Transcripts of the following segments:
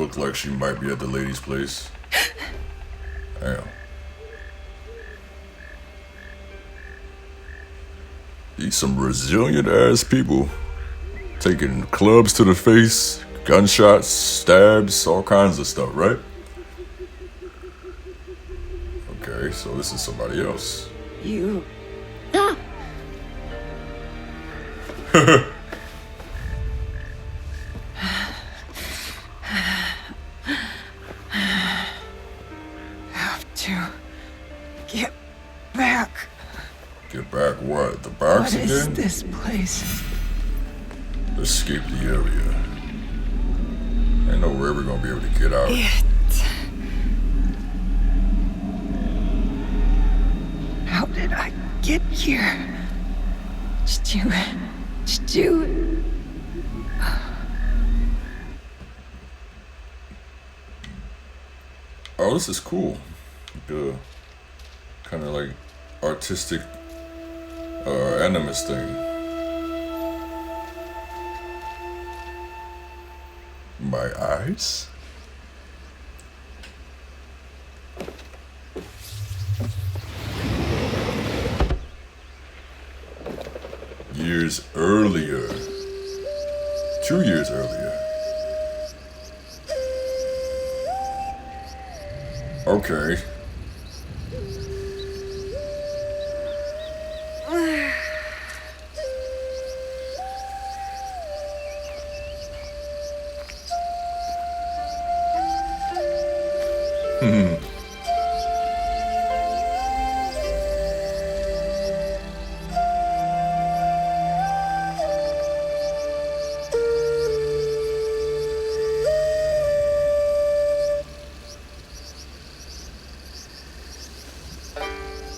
look like she might be at the lady's place. Damn. These some resilient ass people. Taking clubs to the face, gunshots, stabs, all kinds of stuff, right? Okay, so this is somebody else. You. Have to get back. Get back what? The box What again? is this place? Escape the area. Ain't no way we're gonna be able to get out. How did I get here? ChiChiue. Oh, this is cool. The kind of like artistic animus thing. My eyes? Years earlier. 2 years earlier. Okay.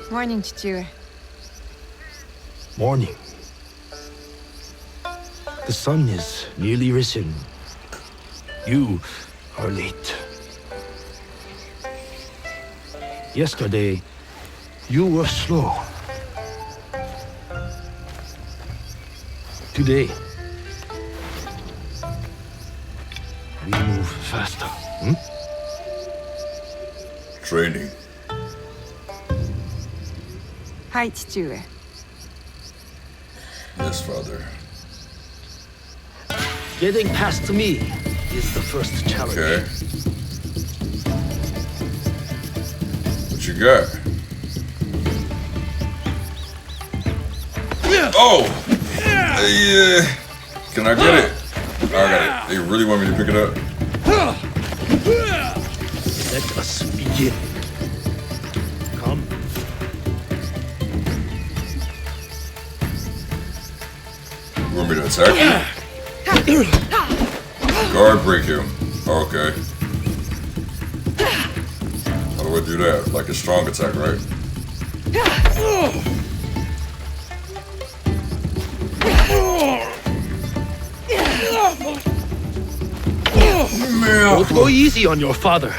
Morning, ChiChiue. Morning. The sun is nearly risen. You are late. Yesterday, you were slow. Today, we move faster. Training. Hi, ChiChiue. Yes, father. Getting past me is the first challenge. Okay. What you got? Oh! Yeah. Can I get it? I got it. They really want me to pick it up? Let us begin. Come. You want me to attack you? Guard break him. Okay. How do I do that? Like a strong attack, right? Man. Don't go easy on your father.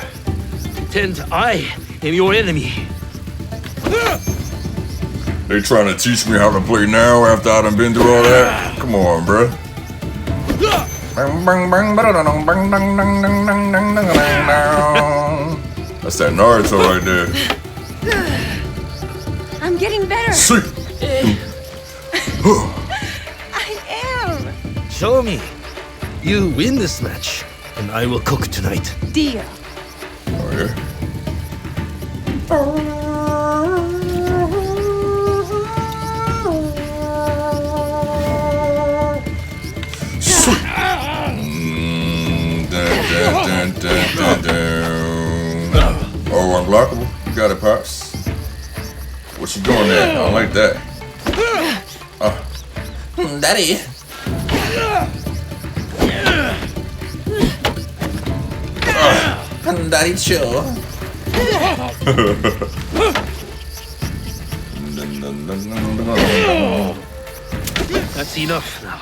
Pretend I am your enemy. They trying to teach me how to play now after I done been through all that? Come on, bruh. That's that Naruto right there. I'm getting better. See? I am. Show me. You win this match, and I will cook tonight. Deal. Oh, yeah? Oh, unblockable. You got it, Pops. What you doing there? I don't like that. Daddy. Daddy, chill. That's enough now.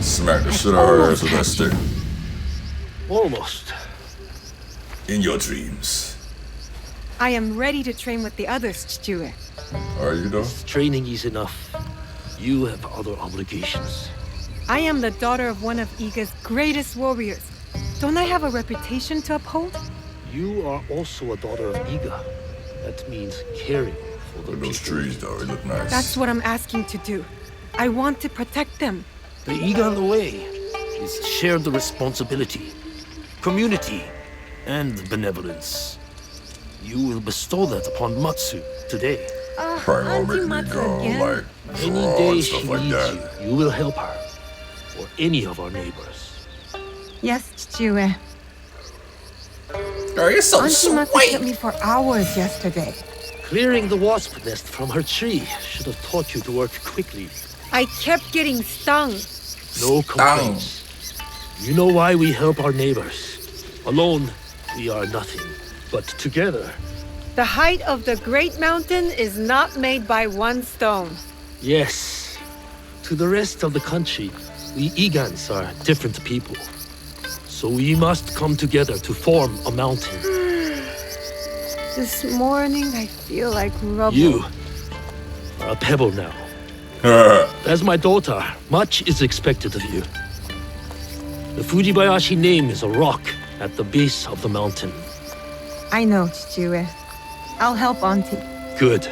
Smack the shit out of her ass with that stick. Almost. In your dreams. I am ready to train with the others, ChiChiue. Are you though? Training is enough. You have other obligations. I am the daughter of one of Iga's greatest warriors. Don't I have a reputation to uphold? You are also a daughter of Iga. That means caring for the Look at those people. trees, though. They look nice. That's what I'm asking to do. I want to protect them. The Iga way is shared responsibility, community, and benevolence. You will bestow that upon Matsu today. Probably gonna Auntie make me Matsu go, again? like, Any draw day and she stuff like needs that. you will help her, or any of our neighbors. Yes, ChiChiue. Oh, you're so Auntie Matsu took me for hours yesterday. Clearing the wasp nest from her tree should have taught you to work quickly. I kept getting stung. No complaints. You know why we help our neighbors. Alone, we are nothing. But together, The height of the Great Mountain is not made by one stone. yes. To the rest of the country, we Igans are different people. So we must come together to form a mountain. This morning, I feel like rubble. You are a pebble now. As my daughter, much is expected of you. The Fujibayashi name is a rock at the base of the mountain. I know, ChiChiue. I'll help Auntie. Good.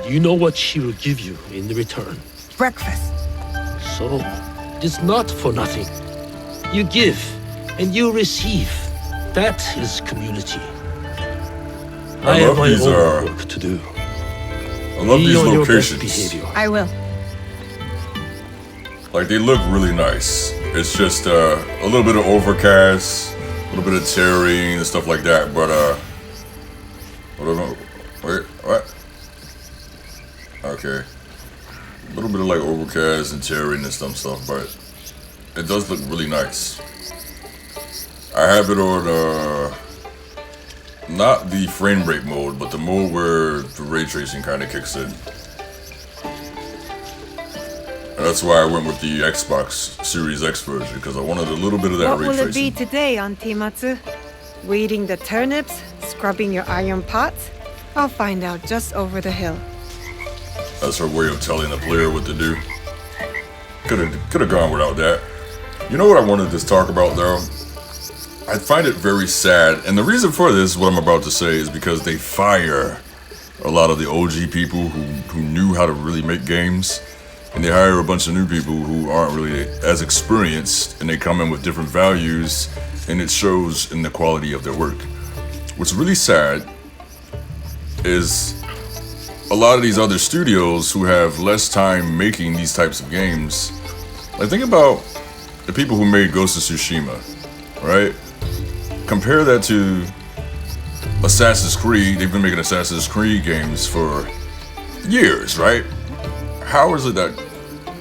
You know what she will give you in return. Breakfast. So, it is not for nothing. You give, and you receive. That is community. I have love my these, own work to do. I love Be these on your best locations. behavior. I will. Like, they look really nice. It's just a little bit of overcast, a little bit of terrain and stuff like that. But wait, what? Okay, a little bit of like overcast and terrain and some stuff, but it does look really nice. I have it on not the frame rate mode, but the mode where the ray tracing kind of kicks in. And that's why I went with the Xbox Series X version, because I wanted a little bit of that What ray will it tracing. be today, Auntie Matsu? Weeding the turnips? Scrubbing your iron pots? I'll find out just over the hill. That's her way of telling the player what to do. Could have gone without that. You know what I wanted to talk about though? I find it very sad, and the reason for this, what I'm about to say, is because they fire a lot of the OG people who knew how to really make games, and they hire a bunch of new people who aren't really as experienced, and they come in with different values, and it shows in the quality of their work. What's really sad is a lot of these other studios who have less time making these types of games. Like, think about the people who made Ghost of Tsushima, right? Compare that to Assassin's Creed. They've been making Assassin's Creed games for years, right? How is it that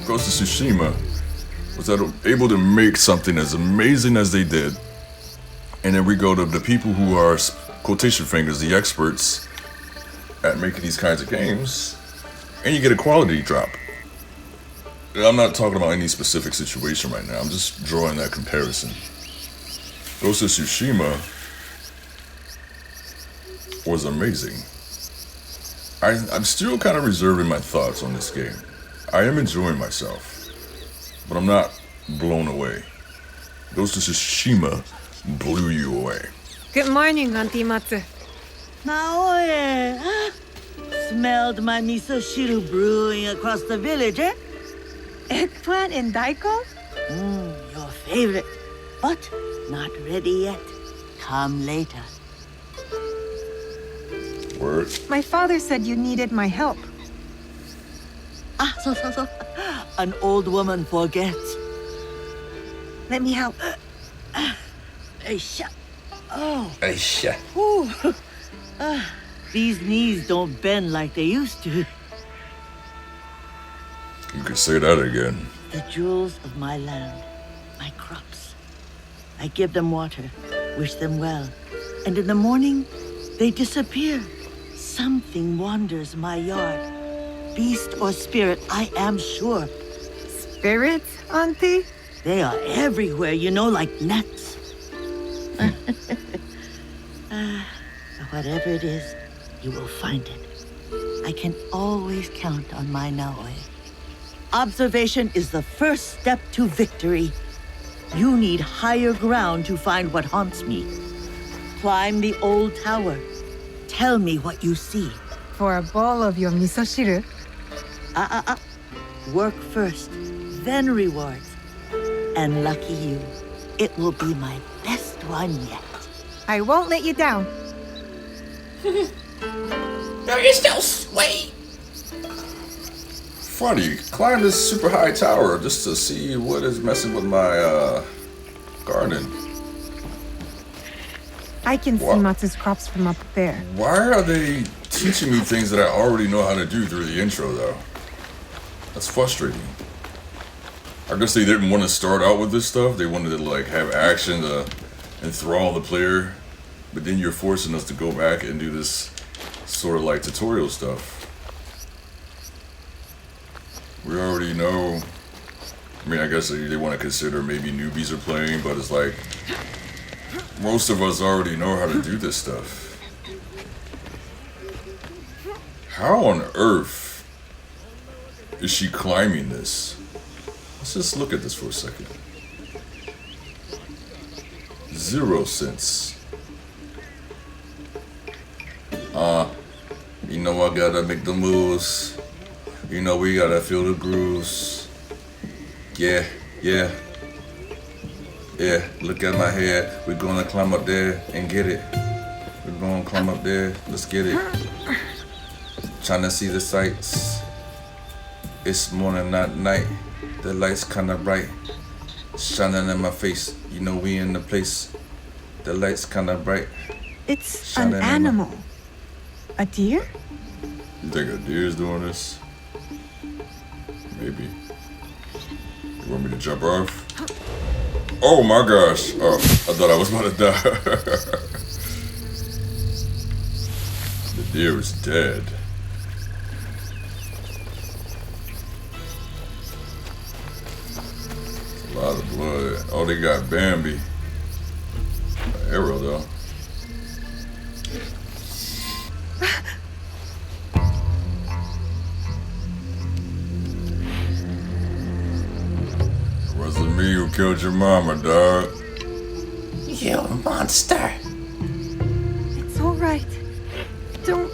Ghost of Tsushima was able to make something as amazing as they did, and then we go to the people who are, quotation fingers, the experts at making these kinds of games, and you get a quality drop. I'm not talking about any specific situation right now. I'm just drawing that comparison. Ghost of Tsushima was amazing. I'm still kind of reserving my thoughts on this game. I am enjoying myself, but I'm not blown away. Ghost of Tsushima blew you away. Good morning, Auntie Matsu. Naoe, smelled my miso shiru brewing across the village, eh? Eggplant and daikon? Your favorite, but not ready yet. Come later. Word. My father said you needed my help. So. An old woman forgets. Let me help. Aisha. Oh, Aisha. whew. These knees don't bend like they used to. You could say that again. The jewels of my land, my crops. I give them water, wish them well, and in the morning, they disappear. Something wanders my yard. Beast or spirit, I am sure. Spirits, Auntie? They are everywhere, you know, like gnats. Whatever it is, you will find it. I can always count on my Naoe. Observation is the first step to victory. You need higher ground to find what haunts me. Climb the old tower. Tell me what you see. For a bowl of your misoshiru? Work first, then rewards. And lucky you, it will be my best one yet. I won't let you down. No, you're still sweet. Funny, climb this super high tower just to see what is messing with my garden. I can see Matsu's crops from up there. Why are they teaching me things that I already know how to do through the intro, though? That's frustrating. I guess they didn't want to start out with this stuff. They wanted to like have action to enthrall the player, but then you're forcing us to go back and do this sort of like tutorial stuff. We already know. I mean, I guess they want to consider maybe newbies are playing, but it's like most of us already know how to do this stuff. How on earth is she climbing this? Let's just look at this for a second. 0 cents. You know I gotta make the moves. You know we gotta feel the grooves. Yeah. Look at my hair. We're gonna climb up there and get it. We're gonna climb up there. Let's get it. Trying to see the sights. It's morning, not night. The light's kinda bright, shining in my face. You know we in the place. The light's kinda bright. It's Shining an in my- animal. A deer? You think a deer's doing this? Maybe. You want me to jump off? Oh my gosh! Oh, I thought I was about to die. The deer is dead. A lot of blood. Oh, they got Bambi. An arrow though. It wasn't me who killed your mama, dog. You monster. It's all right. Don't.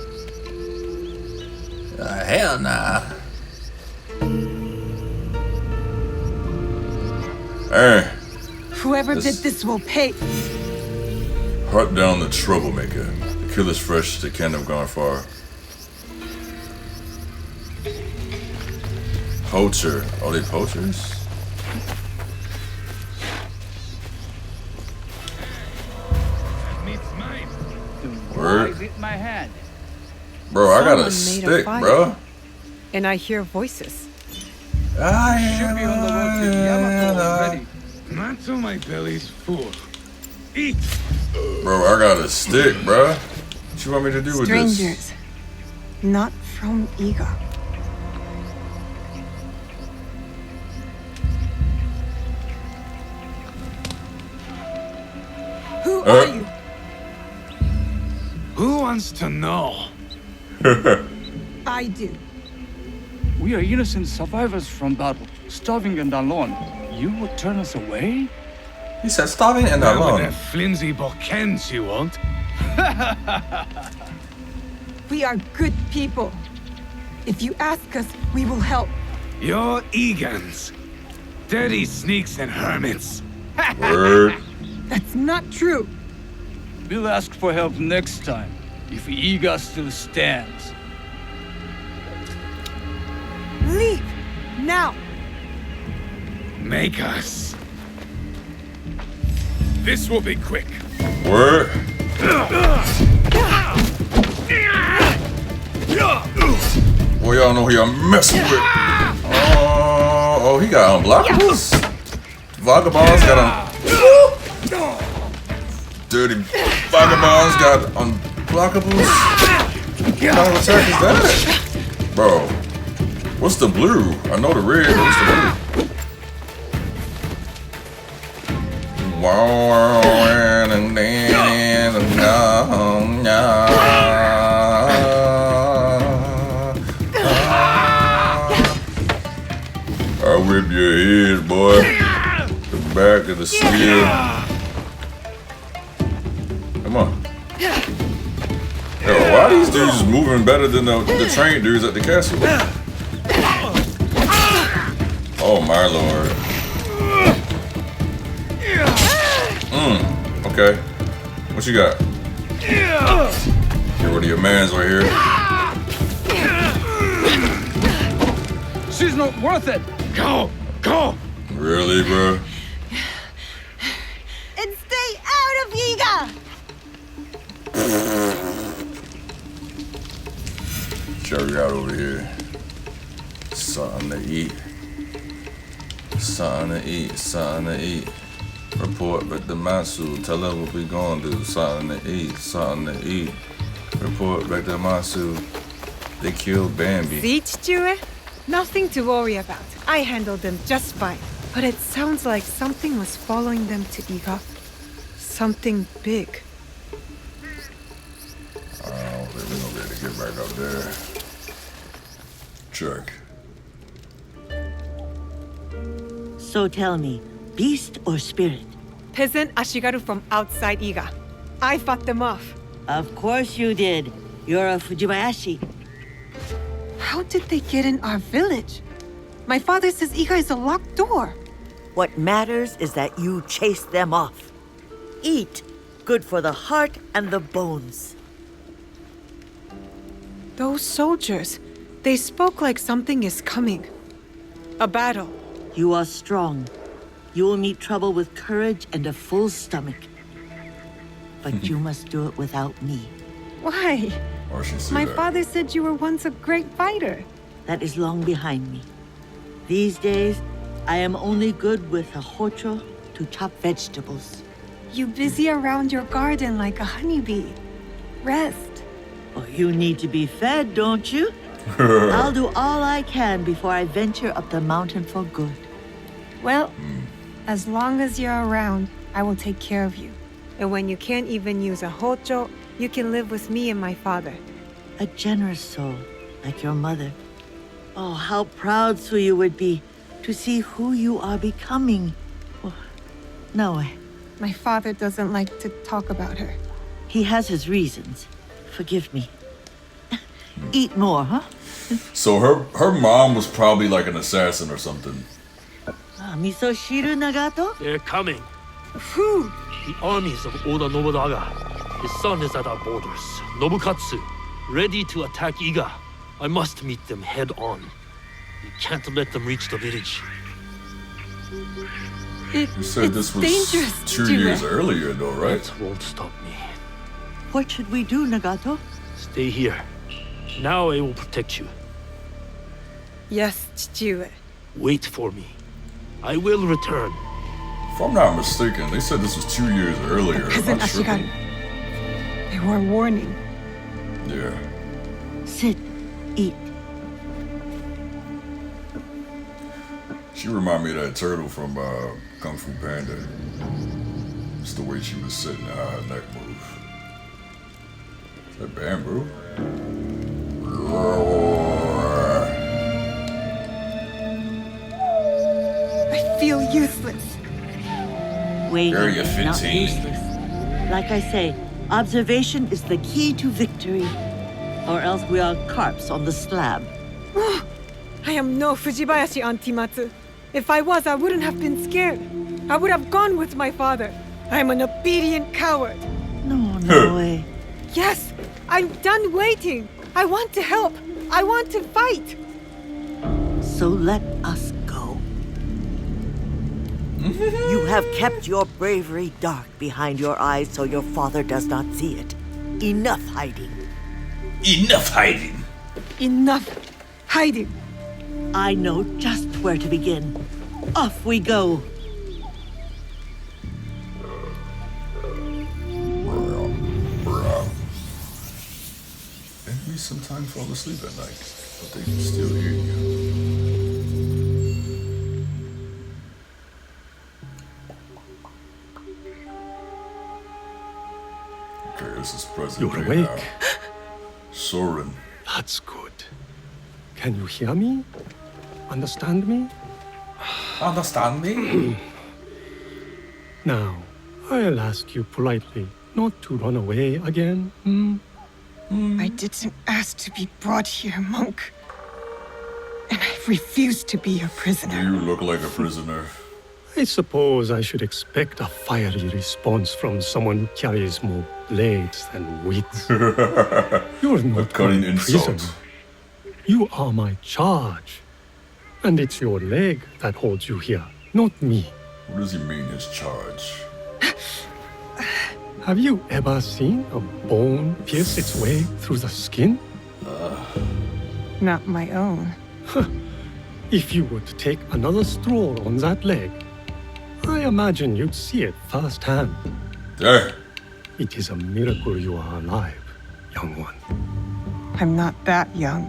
Hell nah. Hey, Whoever did this will pay. hunt down the troublemaker. The killer's fresh, they can't have gone far. Poacher. Are they poachers? Word. My hand. Bro, I got a Someone made a stick, fire. bro. And I hear voices. Should be on the road to Yamato already. Not till my belly's full. Eat. Bro, I got a stick, bro. What you want me to do with this? Strangers. Not from Iga. Who are you? Who wants to know? I do. We are innocent survivors from battle, starving and alone. You would turn us away? He said starving and Not with alone. that flimsy Bokens you won't. We are good people. If you ask us, we will help. You're Egans. Dirty sneaks and hermits. Word. That's not true. We'll ask for help next time, if Iga still stands. Leave now. Make us. This will be quick. Word. Boy, y'all know who y'all messing with. Oh, he got unblockables? Vagabonds got dirty vagabonds got unblockables? What kind of attack is that? Bro, what's the blue? I know the red, but what's the blue? I'll whip your head, boy. The back back of the spear. Come on. Yo, why are these dudes moving better than the trained dudes at the castle? Oh my lord. Okay. What you got? Get rid of your mans right here. She's not worth it. Go, go. Really, bro? And stay out of Yiga! Jerry out over here. Something to eat. Something to eat. Something to eat. Report back to Matsu. Tell her what we gonna do. Something to eat. Something to eat. Report back to Matsu. They killed Bambi. See, ChiChiue? Nothing to worry about. I handled them just fine. But it sounds like something was following them to Iga. Something big. I don't think we're gonna be able to get back up there. Check. So tell me, beast or spirit? Peasant Ashigaru from outside Iga. I fought them off. Of course you did. You're a Fujibayashi. How did they get in our village? My father says Iga is a locked door. What matters is that you chase them off. Eat. Good for the heart and the bones. Those soldiers, they spoke like something is coming. A battle. You are strong. You will meet trouble with courage and a full stomach. But you must do it without me. Why? Or she see My that. father said you were once a great fighter. That is long behind me. These days, I am only good with a hocho to chop vegetables. You busy around your garden like a honeybee. Rest. Oh, you need to be fed, don't you? I'll do all I can before I venture up the mountain for good. Well, as long as you're around, I will take care of you. And when you can't even use a hocho, you can live with me and my father. A generous soul, like your mother. Oh, how proud Suyu would be to see who you are becoming. Oh, Naoe, My father doesn't like to talk about her. he has his reasons. Forgive me. Eat more, huh? So her mom was probably like an assassin or something. Miso shiru, Nagato? They're coming. Who? The armies of Oda Nobunaga. His son is at our borders. Nobukatsu, ready to attack Iga. I must meet them head on. We can't let them reach the village. You said this was dangerous, 2 ChiChiue. years earlier though, right? That won't stop me. What should we do, Nagato? Stay here. Now I will protect you. Yes, ChiChiue. Wait for me. I will return. If I'm not mistaken, they said this was 2 years earlier. Am Peasant I tripping? Ashigaru. They were warning. Yeah. Sit, eat. She reminded me of that turtle from Kung Fu Panda. Just the way she was sitting, her neck move. Is that bamboo? I feel useless. Waiting Area is not 15. useless. Like I say, observation is the key to victory. Or else we are carps on the slab. I am no Fujibayashi, Auntie Matsu. If I was, I wouldn't have been scared. I would have gone with my father. I am an obedient coward. No way. Yes, I'm done waiting. I want to help. I want to fight. So let us go. You have kept your bravery dark behind your eyes so your father does not see it. Enough hiding. Enough hiding. Enough hiding. I know just where to begin. Off we go. Enemies sometimes fall asleep at night, but they can still hear you. Okay, this is present You're day awake. now. Soren. That's good. Can you hear me? Understand me? Understand me? Now, I'll ask you politely not to run away again, I didn't ask to be brought here, monk. And I refuse to be a prisoner. You look like a prisoner. I suppose I should expect a fiery response from someone who carries more blades than wits. You're not Cutting my insult. prisoner. You are my charge. And it's your leg that holds you here, not me. What does he mean, his charge? Have you ever seen a bone pierce its way through the skin? Not my own. If you were to take another stroll on that leg, I imagine you'd see it firsthand. There. It is a miracle you are alive, young one. I'm not that young.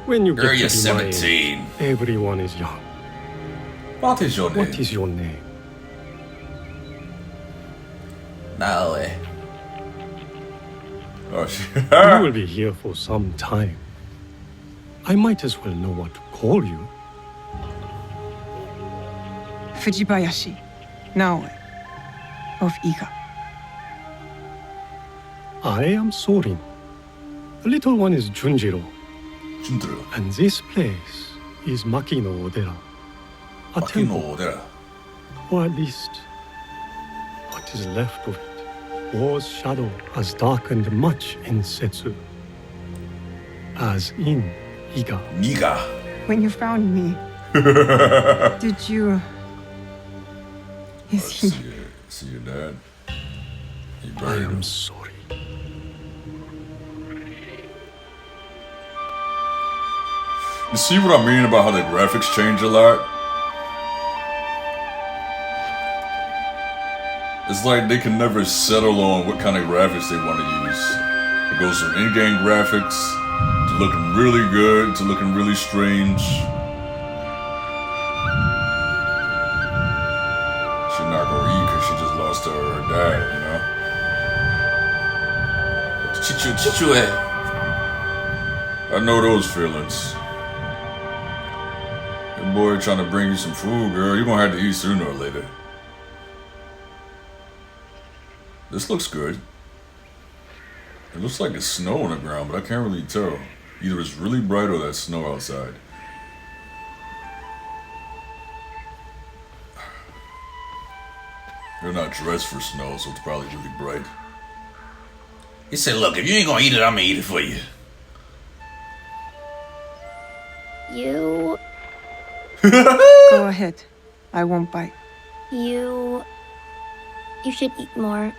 When you Girl, get you're to be my age, 17. everyone is young. What is your name? What is your name? Naoe. Oh, You will be here for some time. I might as well know what to call you. Fujibayashi, Naoe, of Iga. I am Sorin. The little one is Junjiro, Jindro. and this place is Makino Odera. A temple, Makino, or at least what is left of it. War's shadow has darkened much in Setsu, as in Iga. Niga. When you found me, did you... Is he... See your dad? He I buried him. am sorry. You see what I mean about how the graphics change a lot? It's like they can never settle on what kind of graphics they want to use. It goes from in-game graphics to looking really good to looking really strange. She's not gonna eat because she just lost her dad, you know? ChiChiue. I know those feelings. That boy trying to bring you some food, girl. You're gonna have to eat sooner or later. This looks good. It looks like it's snow on the ground, but I can't really tell. Either it's really bright or that's snow outside. They're not dressed for snow, so it's probably really bright. He said, look, if you ain't gonna eat it, I'm gonna eat it for you. You Go ahead. I won't bite. you should eat more.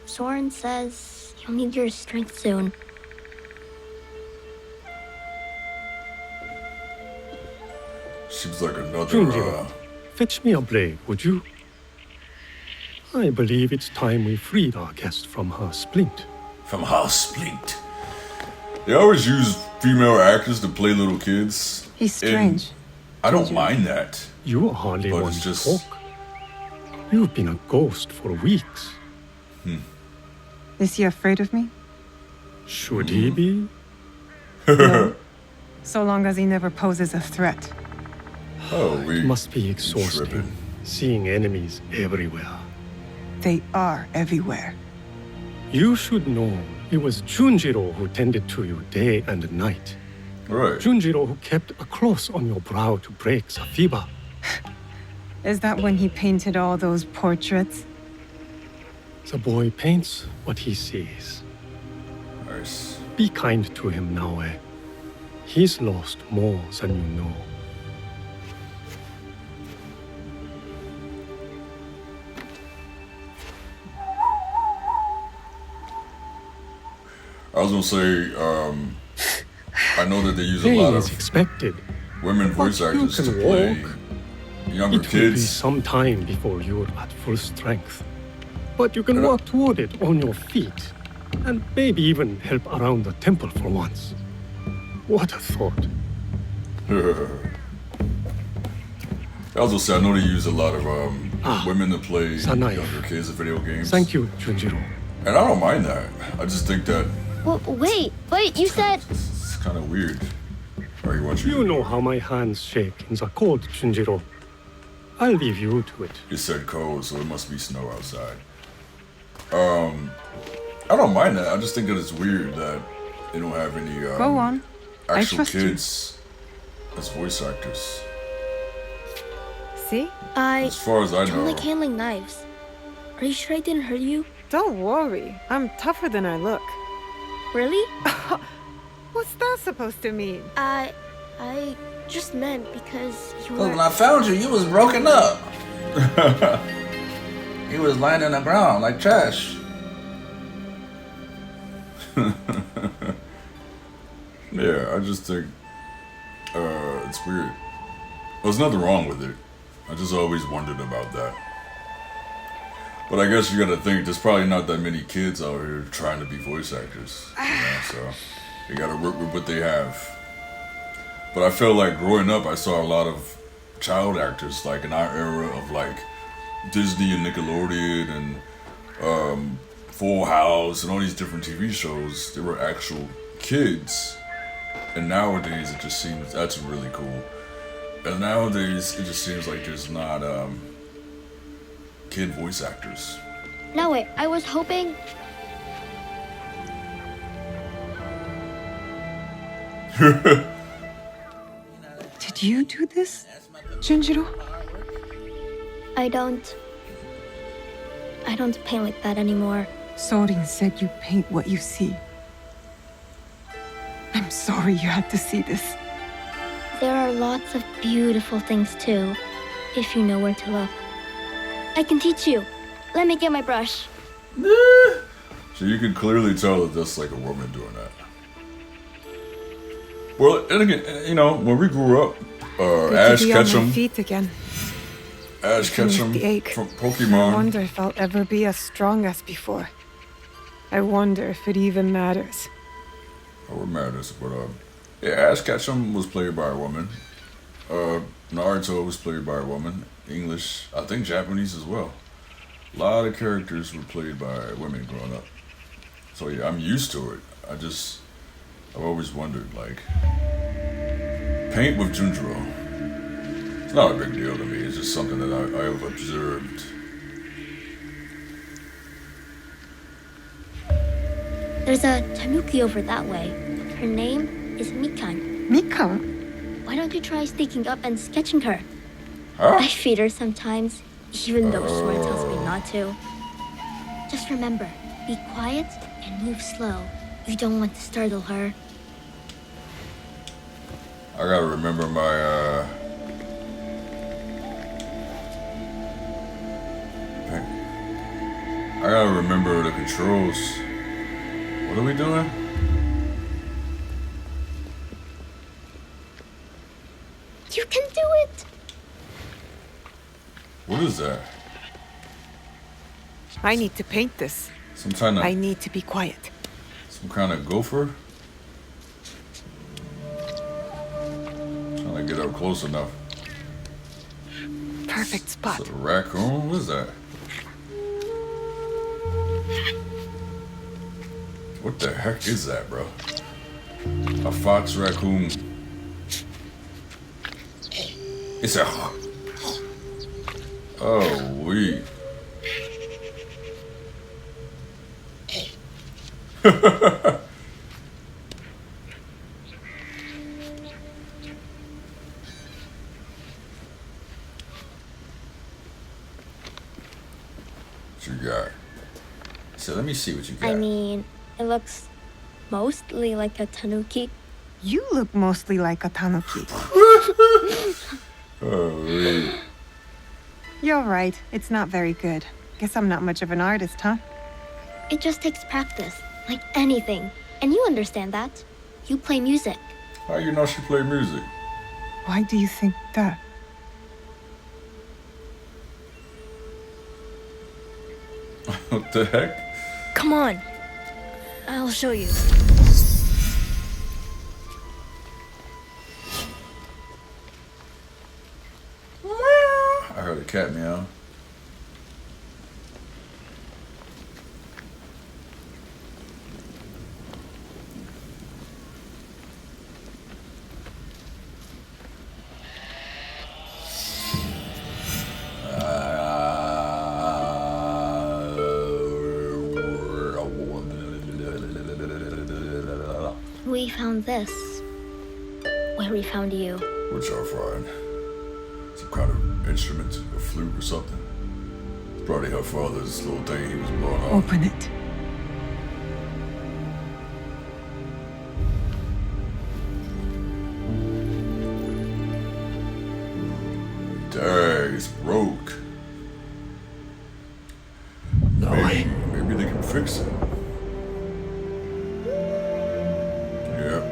Soren says you'll need your strength soon. Seems like another, Junjiro, fetch me a blade, would you? I believe it's time we freed our guest from her splint. From House Splint. They always use female actors to play little kids. He's and strange. I don't mind that. You hardly But want it's to just- talk. You've been a ghost for weeks. Is he afraid of me? Should he be? No. So long as he never poses a threat. Oh, It must be exhausting, tripping. seeing enemies everywhere. They are everywhere. You should know it was Junjiro who tended to you day and night. Right. Junjiro who kept a cross on your brow to break the fever. Is that when he painted all those portraits? The boy paints what he sees. Nice. Be kind to him, Naoe. He's lost more than you know. I was gonna say, I know that they use a Pain lot is of expected. women voice But you actors to can play walk. younger It will be kids. some time before you're at full strength. But you can And I- walk toward it on your feet. And maybe even help around the temple for once. What a thought. I was gonna say, I know they use a lot of women to play Sanai. younger kids in video games. Thank you, Junjiro. And I don't mind that. I just think that Well, wait, you said it's kind of weird. Or you want you? You know how my hands shake in the cold, Junjiro. I'll leave you to it. It said cold, so it must be snow outside. I don't mind that. I just think that it's weird that they don't have any Go on. I actual trust you. kids as voice actors. See? As far as I don't know. like handling knives. Are you sure I didn't hurt you? Don't worry. I'm tougher than I look. Really? What's that supposed to mean? I just meant because you Cause were... when I found you, you was broken up. You was lying on the ground like trash. Yeah, I just think it's weird. There's nothing wrong with it. I just always wondered about that. But I guess you gotta think there's probably not that many kids out here trying to be voice actors. So they gotta work with what they have. But I feel like growing up I saw a lot of child actors like in our era of like Disney and Nickelodeon and Full House and all these different TV shows. They were actual kids. And nowadays it just seems that's really cool. And nowadays it just seems like there's not kid voice actors. No, wait, I was hoping... Did you do this, Junjiro? I don't paint like that anymore. Sorin said you paint what you see. I'm sorry you had to see this. There are lots of beautiful things too, if you know where to look. I can teach you. Let me get my brush. So you can clearly tell that that's like a woman doing that. Well, and again, you know, when we grew up, Ash Good to be on my Ketchum, feet again. Ash Even with Ketchum the ache. from I Pokemon. wonder if I'll ever be as strong as before. I wonder if it even matters. Oh, what matters? But yeah, Ash Ketchum was played by a woman. Naruto was played by a woman. English, I think Japanese as well. A lot of characters were played by women growing up. So yeah, I'm used to it. I've always wondered, like, paint with Junjiro. It's not a big deal to me. It's just something that I have observed. There's a tanuki over that way. Her name is Mikan. Mika? Why don't you try sneaking up and sketching her? Huh? I feed her sometimes, even though Sora tells me not to. Just remember, be quiet and move slow. You don't want to startle her. I gotta remember my, I gotta remember the controls. What are we doing? You can do it! What is that? I need to paint this. Some kind I of, need to be quiet. some kind of gopher? Trying to get up close enough. Perfect Is spot. it a raccoon? What is that? What the heck is that, bro? A fox raccoon. It's a... Oh, wait. What you got? So let me see what you got. I mean, it looks mostly like a tanuki. You look mostly like a tanuki. Oh, wait. You're right. It's not very good. Guess I'm not much of an artist, huh? It just takes practice, like anything. And you understand that. You play music. How you know she play music? Why do you think that? What the heck? Come on. I'll show you. I heard a cat meow. We found this where we found you. Which I'll find. Some kind of instrument, a flute or something. It's probably her father's little thing he was blowing off. Open it. Dang, it's broke. Naoe. Maybe they can fix it. Yeah.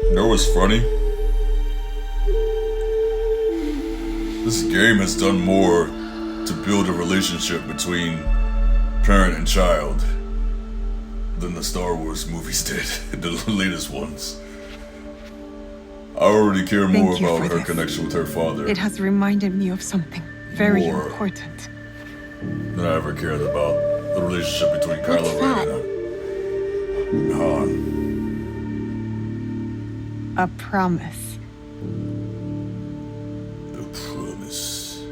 You know what's funny? This game has done more to build a relationship between parent and child than the Star Wars movies did, the latest ones. I already care more Thank you about for her this. connection with her father It has reminded me of something very More. important. than I ever cared about the relationship between Kylo Ren and Han. A promise. The promise.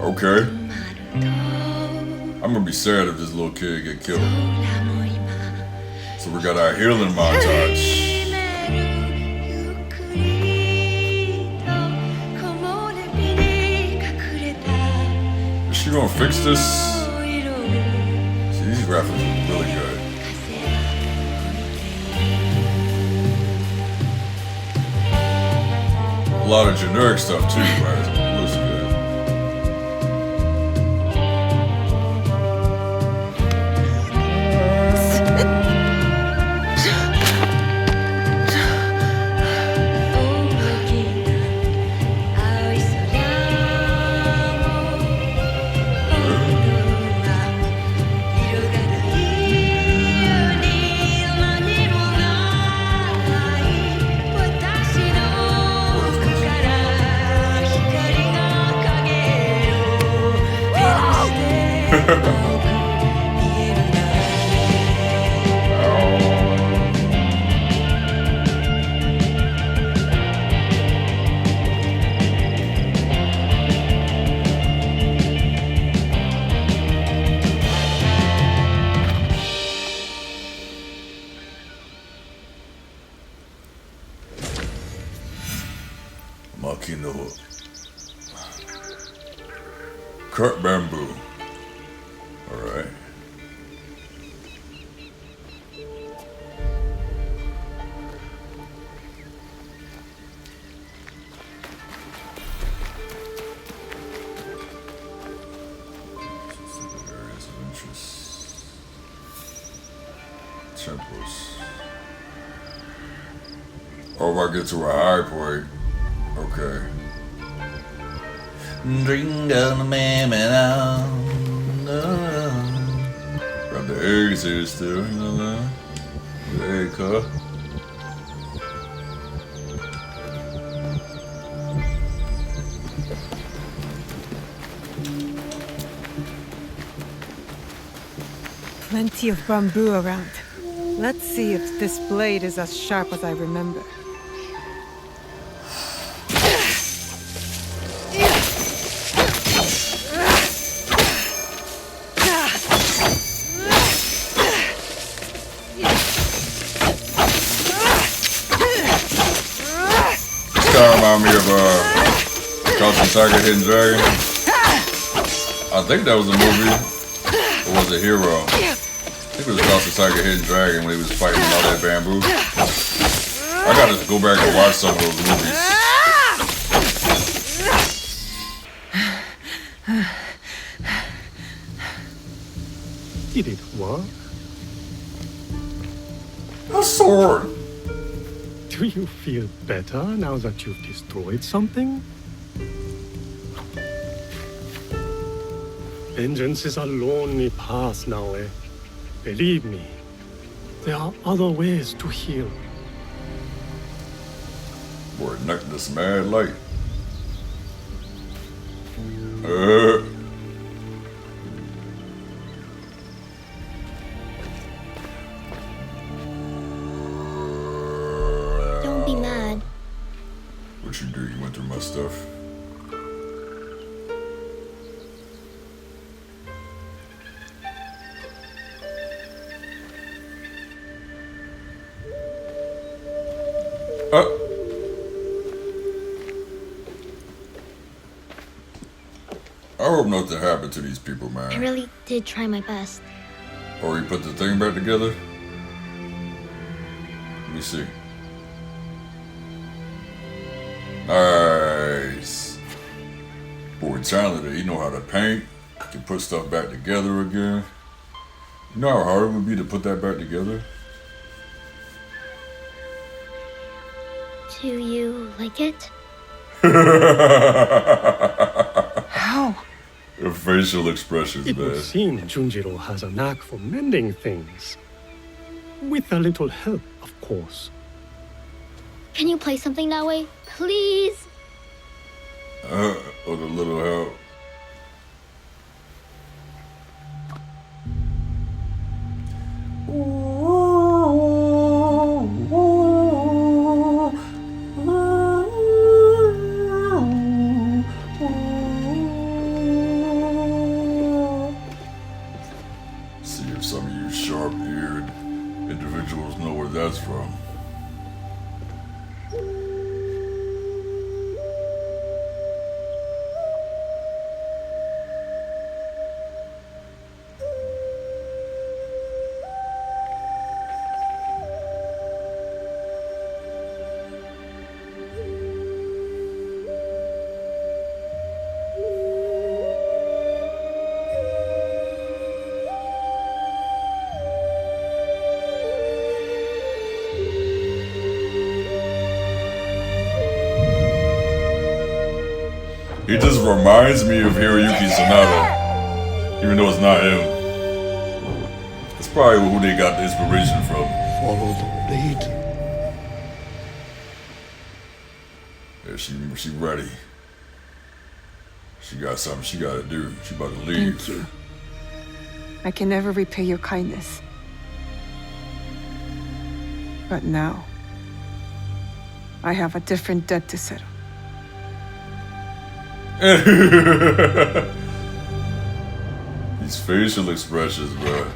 Okay. I'm gonna be sad if this little kid get killed. So we got our healing montage. Is she gonna fix this? See, these graphics look really good. A lot of generic stuff too, but it looks good. Makino. Cut bamboo. Alright. Areas of interest. Temples. Oh, if I get to a high point. Okay. Got the eggs here still, you know that? The egg cup. Plenty of bamboo around. Let's see if this blade is as sharp as I remember. Kind of remind me of Crouching Tiger, Hidden Dragon. I think that was a movie. Or was it Hero? I think it was Crouching Tiger, Hidden Dragon when he was fighting all that bamboo. I gotta go back and watch some of those movies. Did it work? A sword! Do you feel better now that you've destroyed something? Vengeance is a lonely path, Naoe. Believe me, there are other ways to heal. Boy, neck this mad light. Don't be mad. What you do? You went through my stuff. I hope nothing happened to these people, man. I really did try my best. Or you put the thing back together? Let me see. Nice. Boy, talented. He know how to paint. Can put stuff back together again. You know how hard it would be to put that back together? Do you like it? How? The facial expressions, It would man. seem Junjiro has a knack for mending things. With a little help, of course. Can you play something, Naoe? Please? With a little help. See if some of you sharp-eared individuals know where that's from. He just reminds me of Hiroyuki Sanada, even though it's not him. It's probably who they got the inspiration from. Follow the blade. Yeah, she ready. She got something she gotta do. She about to leave. Thank you. I can never repay your kindness. But now, I have a different debt to settle. These facial expressions, bro.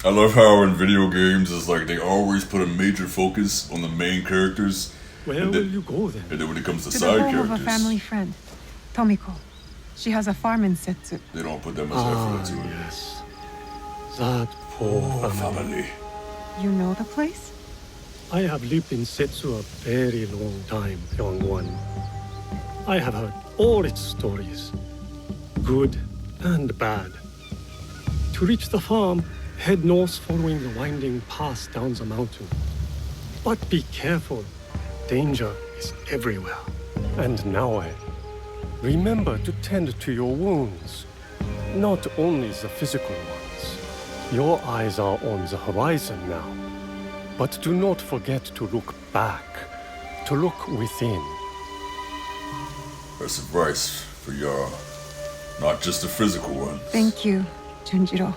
I love how in video games it's like they always put a major focus on the main characters. Where and will then, you go then? and then when it comes to To the side home characters, of a family friend, Tomiko. She has a farm in Setsu. they don't put that much effort into it. Yes. That poor family. You know the place? I have lived in Setsu a very long time, young one. I have heard all its stories, good and bad. To reach the farm, head north following the winding path down the mountain. But be careful, danger is everywhere. And now, remember to tend to your wounds, not only the physical ones. Your eyes are on the horizon now. But do not forget to look back, to look within. That's advice for y'all, not just the physical ones. Thank you, Junjiro.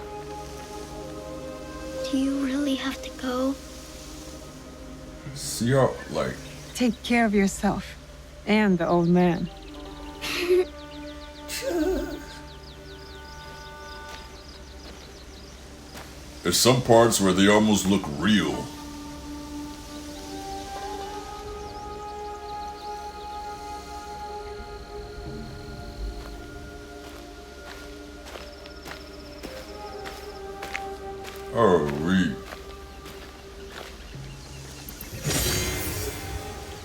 Do you really have to go? See y'all, like, Take care of yourself and the old man. there's some parts where they almost look real. Oh,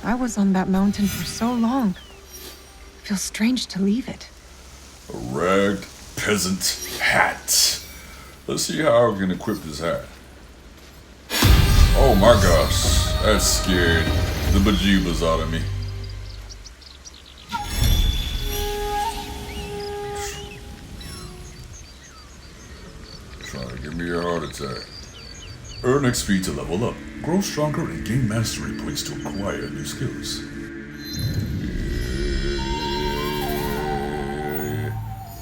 I was on that mountain for so long. Feels strange to leave it. a ragged peasant hat. Let's see how I can equip this hat. Oh my gosh, that scared the bejeebas out of me. Trying to give me a heart attack. Earn XP to level up. Grow stronger and gain mastery points to acquire new skills.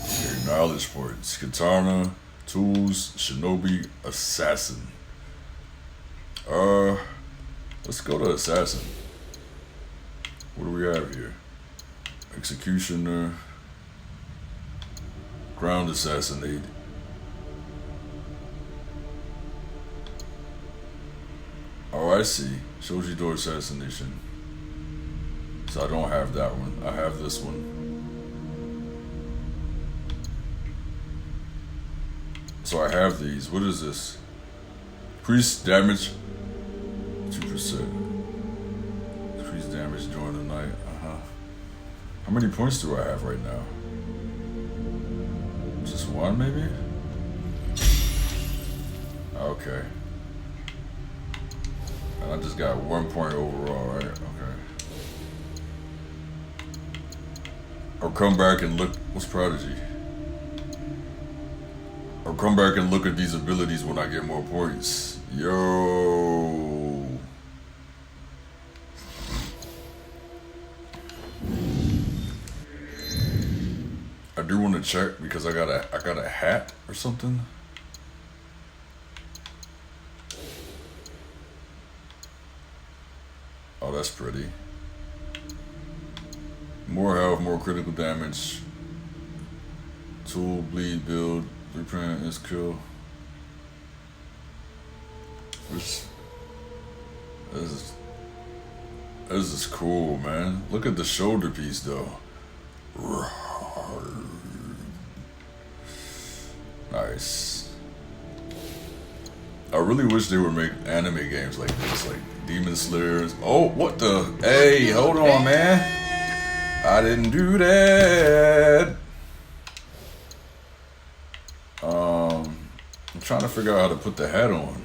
Okay, knowledge points. Katana, tools, shinobi, assassin. Let's go to assassin. What do we have here? Executioner. Ground assassinate. Oh, I see. Shoji door assassination. So I don't have that one. I have this one. So I have these. What is this? Priest damage 2%. Increase damage during the night. How many points do I have right now? Just one, maybe? Okay. And I just got 1 point overall, right? Okay. I'll come back and look. What's Prodigy? I'll come back and look at these abilities when I get more points. Yo. I do want to check because I got a hat or something. Oh, that's pretty. More health, more critical damage. Tool, bleed, build, reprint, is kill. This is cool, man. Look at the shoulder piece, though. Nice. I really wish they would make anime games like this, like Demon Slayers. Oh, what the? Hey, hold on, man. I didn't do that. I'm trying to figure out how to put the hat on.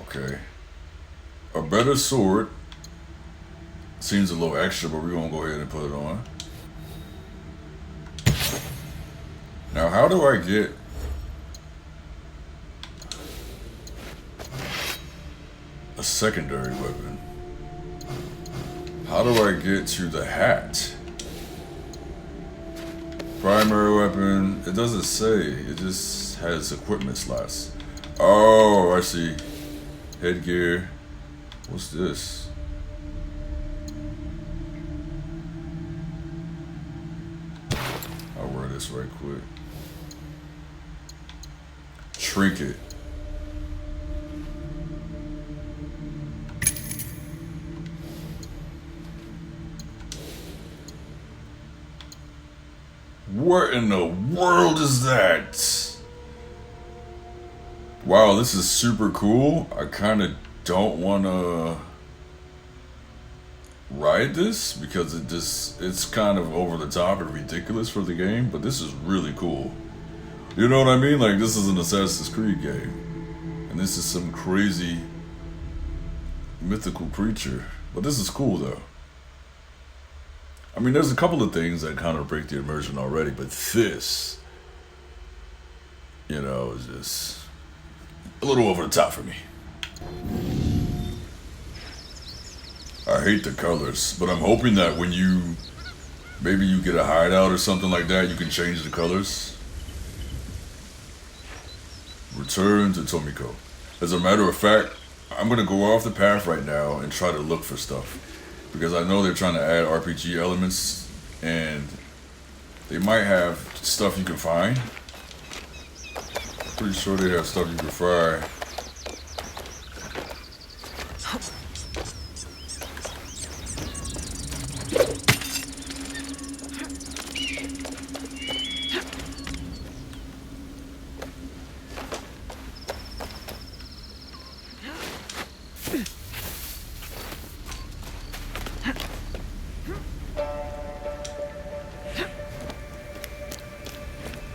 Okay. A better sword. Seems a little extra, but we're gonna go ahead and put it on. Now, how do I get a secondary weapon? How do I get to the hat? Primary weapon, it doesn't say. It just has equipment slots. Oh, I see. Headgear. What's this? I'll wear this right quick. Trinket. What in the world is that? Wow, this is super cool. I kind of don't want to ride this because it's kind of over the top and ridiculous for the game, but this is really cool. You know what I mean? Like, this is an Assassin's Creed game, and this is some crazy mythical creature, but this is cool though. I mean, there's a couple of things that kind of break the immersion already, but this, you know, is just a little over the top for me. I hate the colors, but I'm hoping that when maybe you get a hideout or something like that, you can change the colors. Return to Tomiko. As a matter of fact, I'm gonna go off the path right now and try to look for stuff. Because I know they're trying to add RPG elements, and they might have stuff you can find. Pretty sure they have stuff you can fry.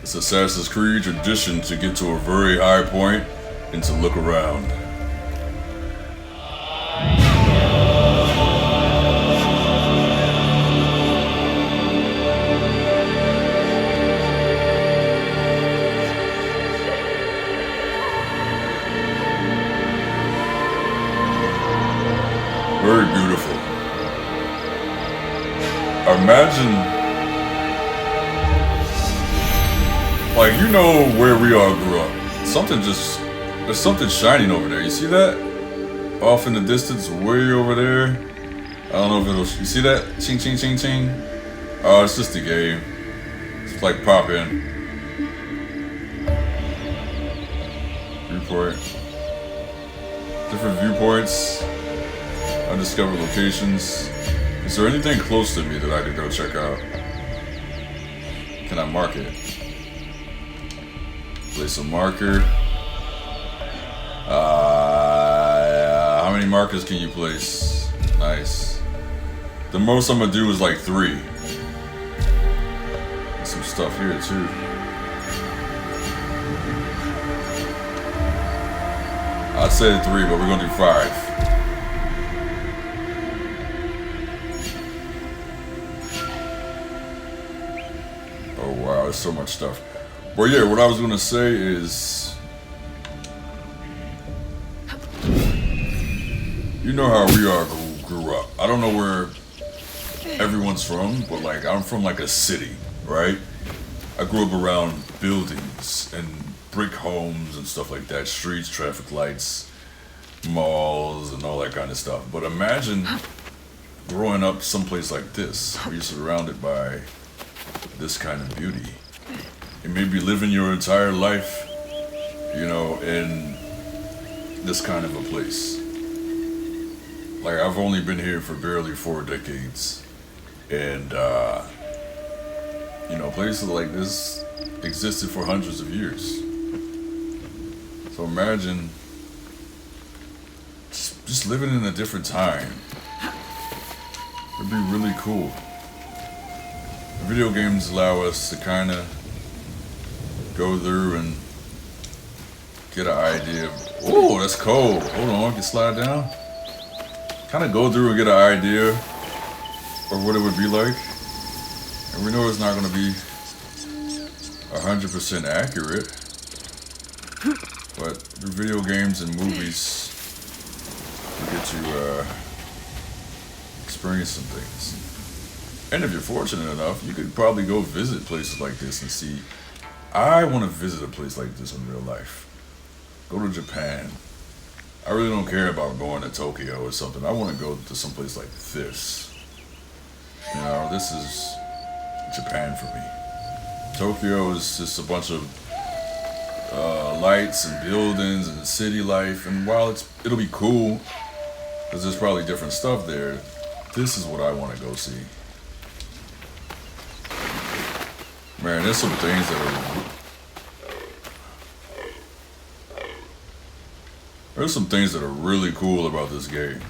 It's Assassin's Creed tradition to get to a very high point and to look around. Imagine, like, you know where we all grew up. There's something shining over there. You see that? Off in the distance, way over there. I don't know if you see that? Ching, ching, ching, ching. Oh, it's just the game. It's like pop in. Viewport. Different viewpoints. Undiscovered locations. Is there anything close to me that I could go check out? Can I mark it? Place a marker. How many markers can you place? Nice. The most I'm gonna do is like 3. There's some stuff here too. I said 3, but we're gonna do 5. Oh wow, there's so much stuff. But yeah, what I was gonna say is, you know how we all grew up. I don't know where everyone's from, but like I'm from like a city, right? I grew up around buildings and brick homes and stuff like that, streets, traffic lights, malls, and all that kind of stuff. But imagine growing up someplace like this, where you're surrounded by this kind of beauty. And maybe living your entire life, you know, in this kind of a place. Like, I've only been here for barely 4 decades. And, you know, places like this existed for hundreds of years. So imagine just living in a different time. It'd be really cool. The video games allow us to kind of go through and get an idea of, oh, that's cold. Hold on, I can slide down. Kind of go through and get an idea of what it would be like. And we know it's not going to be 100% accurate. But through video games and movies, we get to experience some things. And if you're fortunate enough, you could probably go visit places like this and see, I want to visit a place like this in real life. Go to Japan. I really don't care about going to Tokyo or something. I want to go to someplace like this. You know, this is Japan for me. Tokyo is just a bunch of lights and buildings and city life. And while it'll be cool, because there's probably different stuff there, this is what I want to go see. Man, there's some things that are... There's some things that are really cool about this game.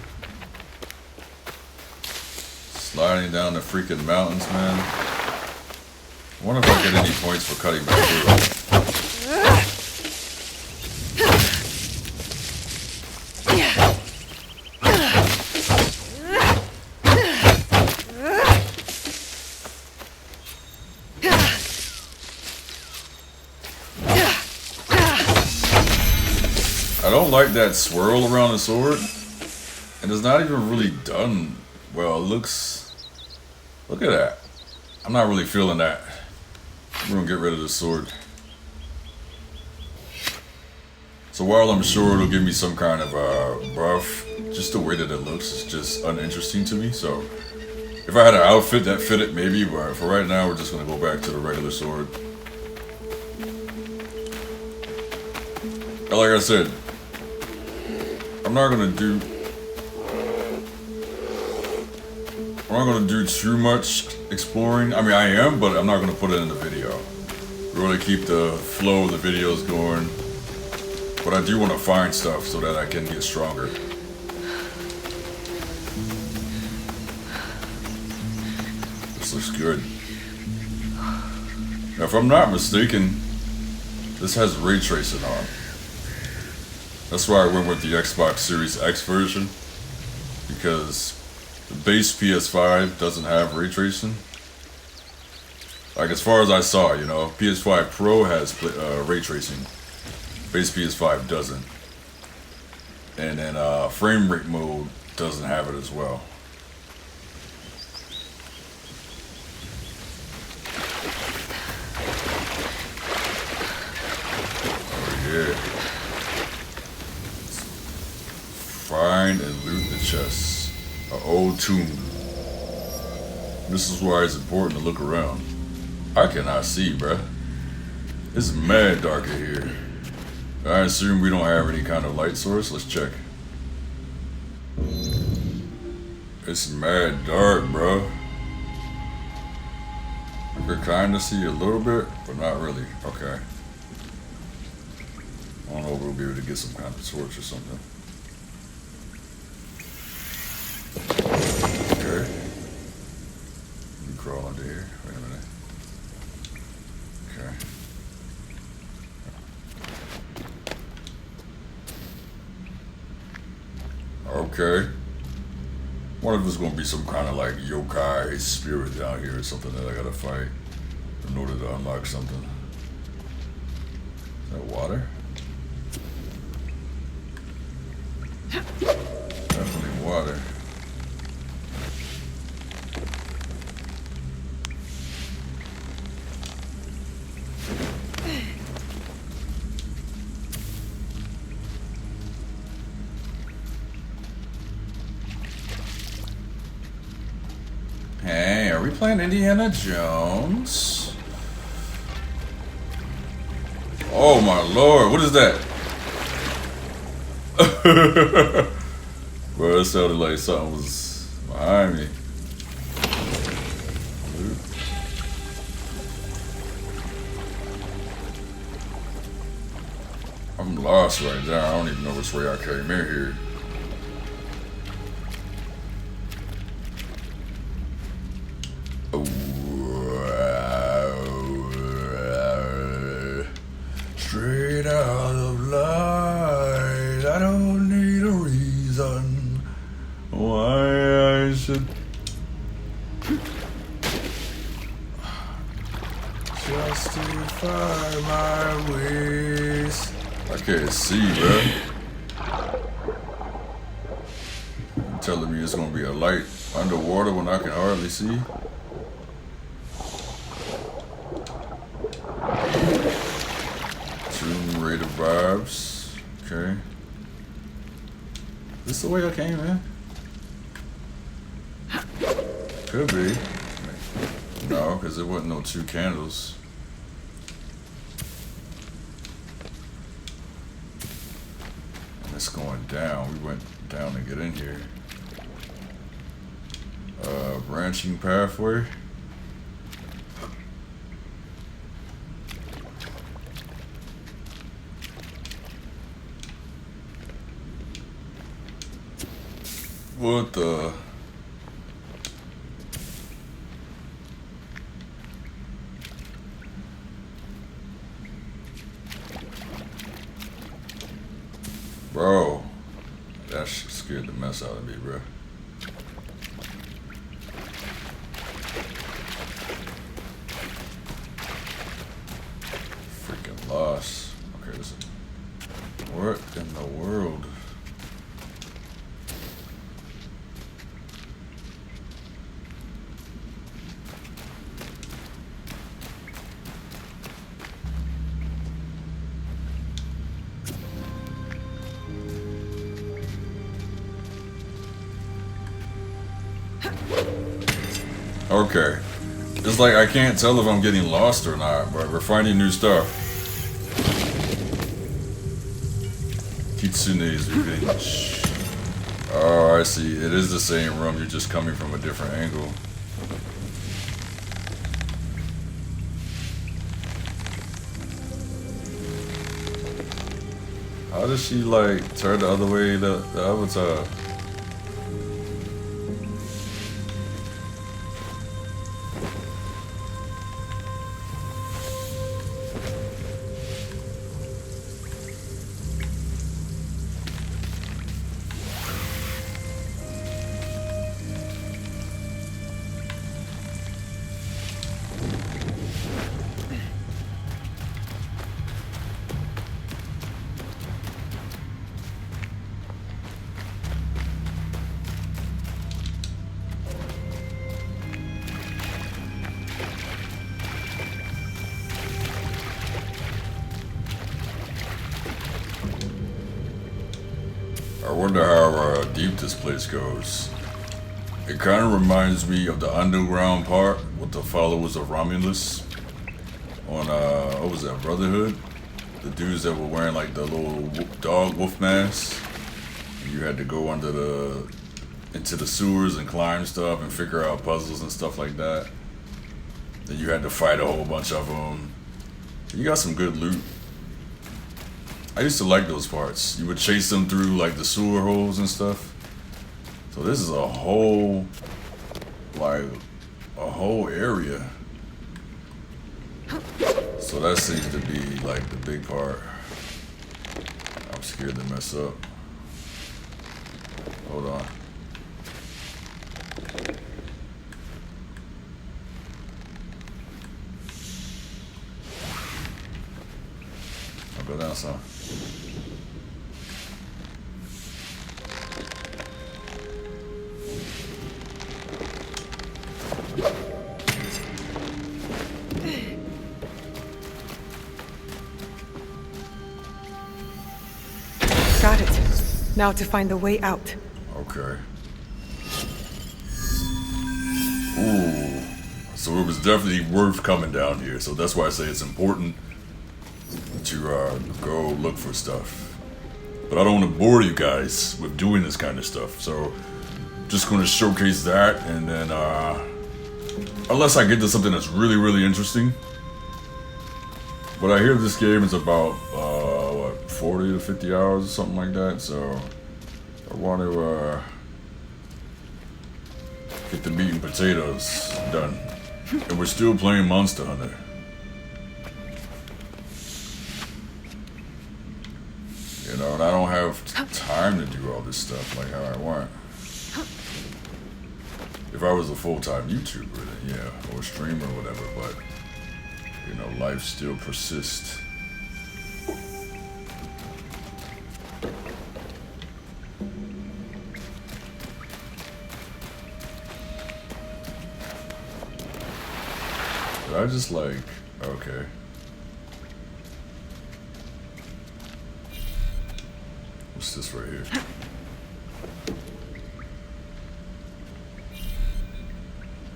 Sliding down the freaking mountains, man. I wonder if I get any points for cutting back through. I don't like that swirl around the sword, and it's not even really done well. It looks, look at that. I'm not really feeling that. We're gonna get rid of the sword. So while I'm sure it'll give me some kind of buff, just the way that it looks is just uninteresting to me. So if I had an outfit that fit it, maybe, but for right now, we're just gonna go back to the regular sword. Like I said, I'm not gonna do too much exploring. I mean, I am, but I'm not gonna put it in the video. We're gonna keep the flow of the videos going, but I do want to find stuff so that I can get stronger. This looks good. Now, if I'm not mistaken, this has ray tracing on. That's why I went with the Xbox Series X version, because the base PS5 doesn't have ray tracing. Like, as far as I saw, you know, PS5 Pro has ray tracing. Base PS5 doesn't. And then frame rate mode doesn't have it as well. tomb. This is why it's important to look around. I cannot see, bruh. It's mad dark in here. I assume we don't have any kind of light source. Let's check. It's mad dark, bro. I could kind of see a little bit, but not really. Okay. I don't know if we'll be able to get some kind of torch or something. Okay. Let me crawl under here. Wait a minute. Okay. Okay. What if there's gonna be some kind of like yokai spirit down here or something that I gotta fight in order to unlock something? Is that water? Definitely water. Hey, are we playing Indiana Jones? Oh my lord, what is that? Bro, it sounded like something was behind me. I'm lost right now. I don't even know which way I came in here. Straight out of light. I don't need a reason why I should justify my ways. I can't see, bro. You're telling me it's gonna be a light underwater when I can hardly see? Tomb Raider vibes. Okay. Is this the way I came in? Could be. No, because there wasn't no two candles. And it's going down. We went down to get in here. Branching pathway. What the? Bro, that shit scared the mess out of me, bro. Freaking lost. Okay, listen. What in the world? Okay. It's like I can't tell if I'm getting lost or not, but we're finding new stuff. Kitsune's Revenge. Oh, I see. It is the same room, you're just coming from a different angle. How does she like turn the other way the other time? I wonder how deep this place goes. It kind of reminds me of the underground part with the followers of Romulus on what was that, Brotherhood? The dudes that were wearing like the little dog wolf masks. You had to go into the sewers and climb stuff and figure out puzzles and stuff like that. Then you had to fight a whole bunch of them. You got some good loot. I used to like those parts. You would chase them through like the sewer holes and stuff. So this is a whole area. So that seems to be like the big part. I'm scared to mess up. Hold on. I'll go down some. Got it. Now to find the way out. Okay. Ooh. So it was definitely worth coming down here. So that's why I say it's important to go look for stuff. But I don't want to bore you guys with doing this kind of stuff. So just going to showcase that, and then unless I get to something that's really, really interesting. But I hear this game is about 40 to 50 hours or something like that. So I want to get the meat and potatoes done. And we're still playing Monster Hunter. You know, and I don't have time to do all this stuff like how I want. If I was a full-time YouTuber, then yeah, or streamer or whatever, but, you know, life still persists. But I just like, okay. What's this right here?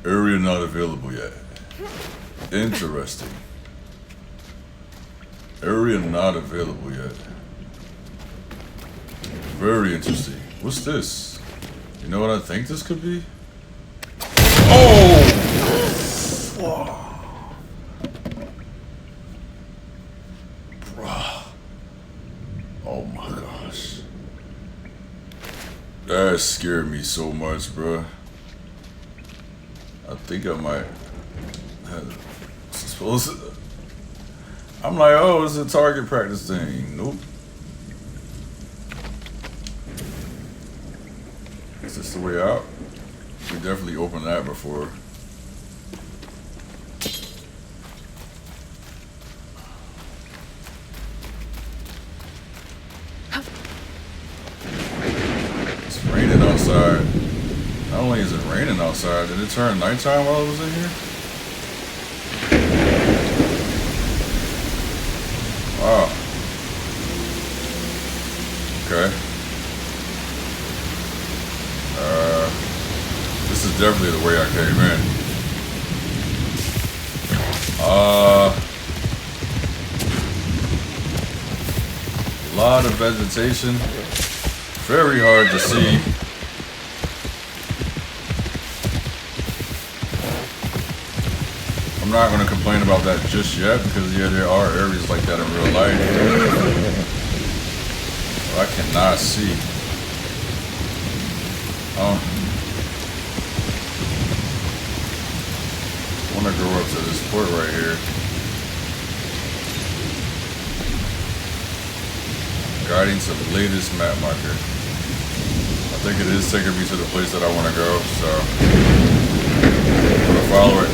Area not available yet. Interesting. Area not available yet. Very interesting. What's this? You know what I think this could be? Oh! Bruh. Oh my gosh. That scared me so much, bruh. I think I might have supposed to. I'm like, oh, it's a target practice thing. Nope. Is this the way out? We definitely opened that before. It's raining outside. Not only is it raining outside, did it turn nighttime while I was in here? Wow. Okay. This is definitely the way I came in. A lot of vegetation. Very hard to see. I'm not going to complain about that just yet because, yeah, there are areas like that in real life. I cannot see. I want to go up to this port right here. Guiding to the latest map marker. I think it is taking me to the place that I want to go, so I'm going to follow it.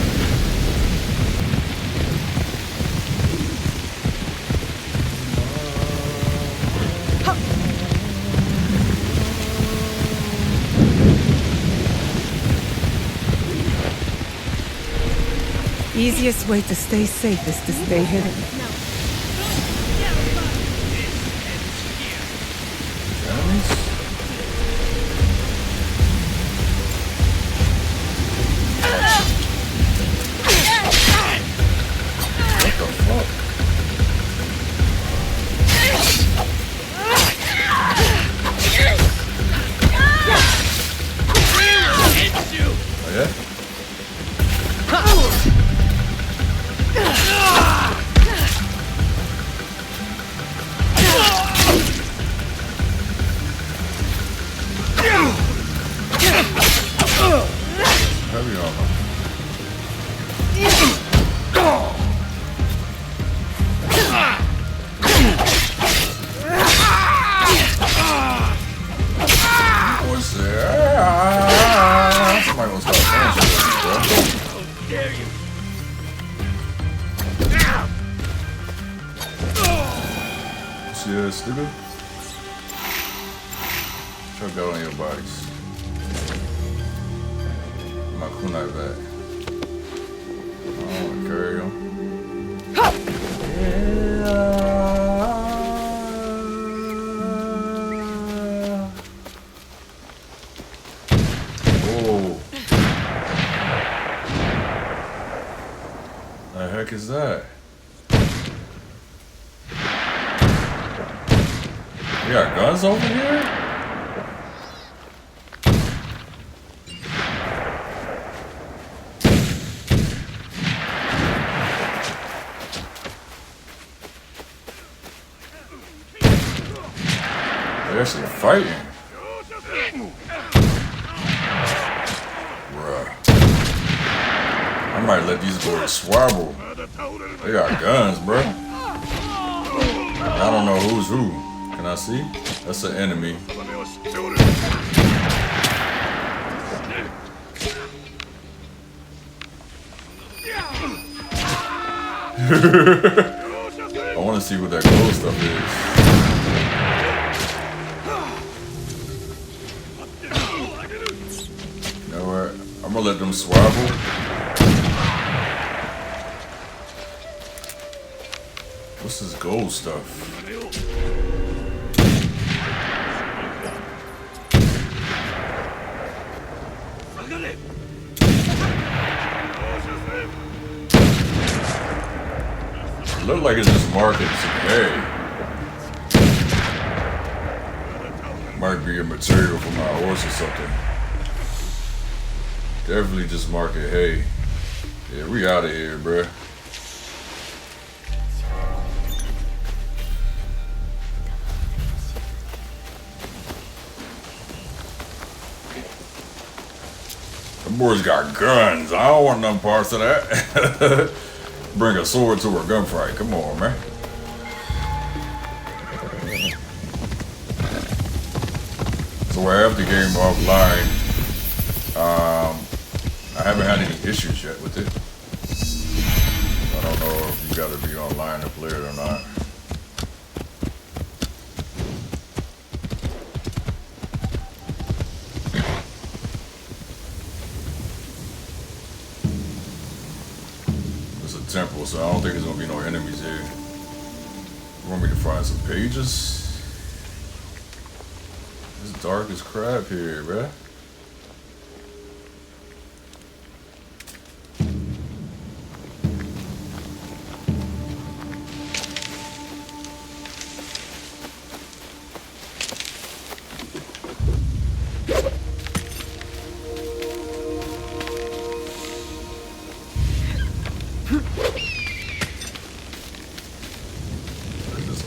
Easiest way to stay safe is to stay hidden. pussy ass nigga. Chuck out on your bodies. My kunai back. I don't want to carry him. The heck is that? We got guns over here? They're actually fighting. Bruh. I might let these boys swabble. They got guns, bro. I don't know who's who. Can I see? That's an enemy. I want to see what that glow stuff is. You know what? I'm gonna let them swabble. What's this gold stuff? Look like it's just marking some hay. Might be a material for my horse or something. Definitely just marking hay. Yeah, we out of here, bruh. Them boys got guns. I don't want none parts of that. Bring a sword to a gunfight. Come on, man. So I have the game offline. I haven't had any issues yet with it. I don't know if you gotta be online to play it or not. Temple, so I don't think there's gonna be no enemies here. You want me to find some pages? It's dark as crap here, bruh.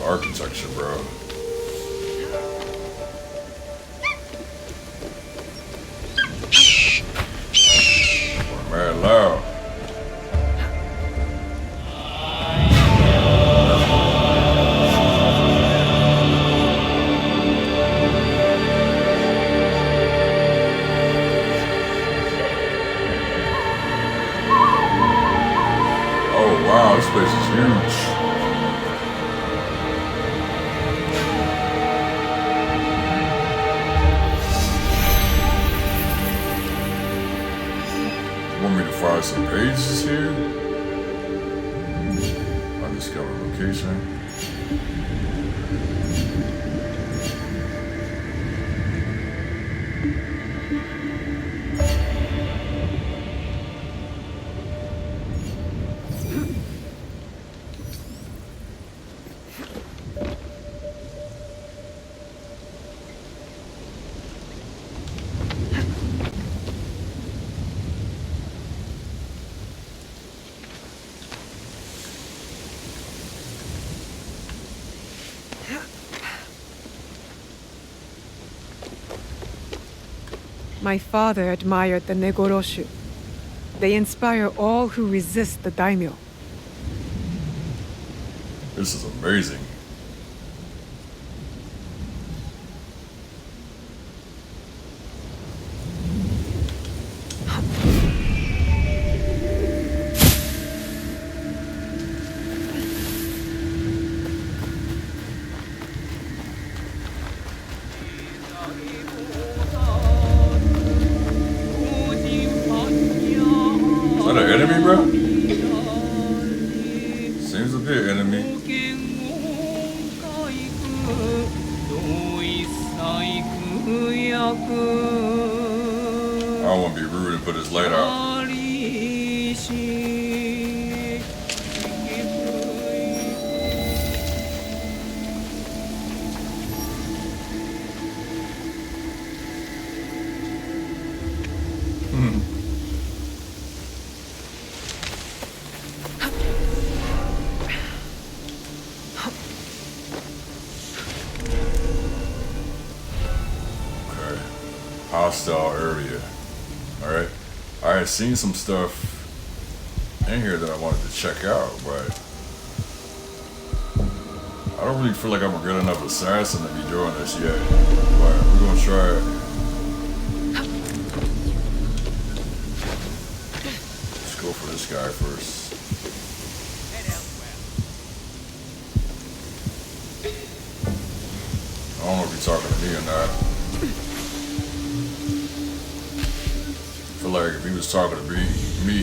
Architecture, bro. Very loud. Oh wow, this place is huge. Find some pages here. Undiscovered location. My father admired the Negoroshu. They inspire all who resist the daimyo. This is amazing. this light out. Okay. Hostile area. Alright. I had seen some stuff in here that I wanted to check out, but I don't really feel like I'm a good enough assassin to be doing this yet. But we're gonna try it. Let's go for this guy first. I don't know if he's talking to me or not. I feel like if he was talking to me,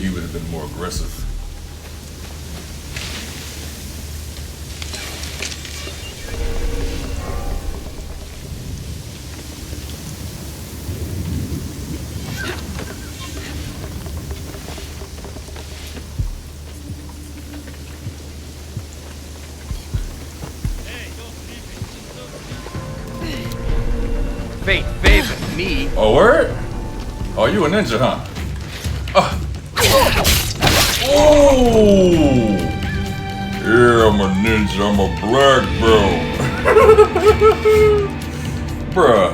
he would have been more aggressive. Fate favored me. Oh, word? Oh, you a ninja, huh? Oh! Yeah, I'm a ninja. I'm a black belt. Bruh.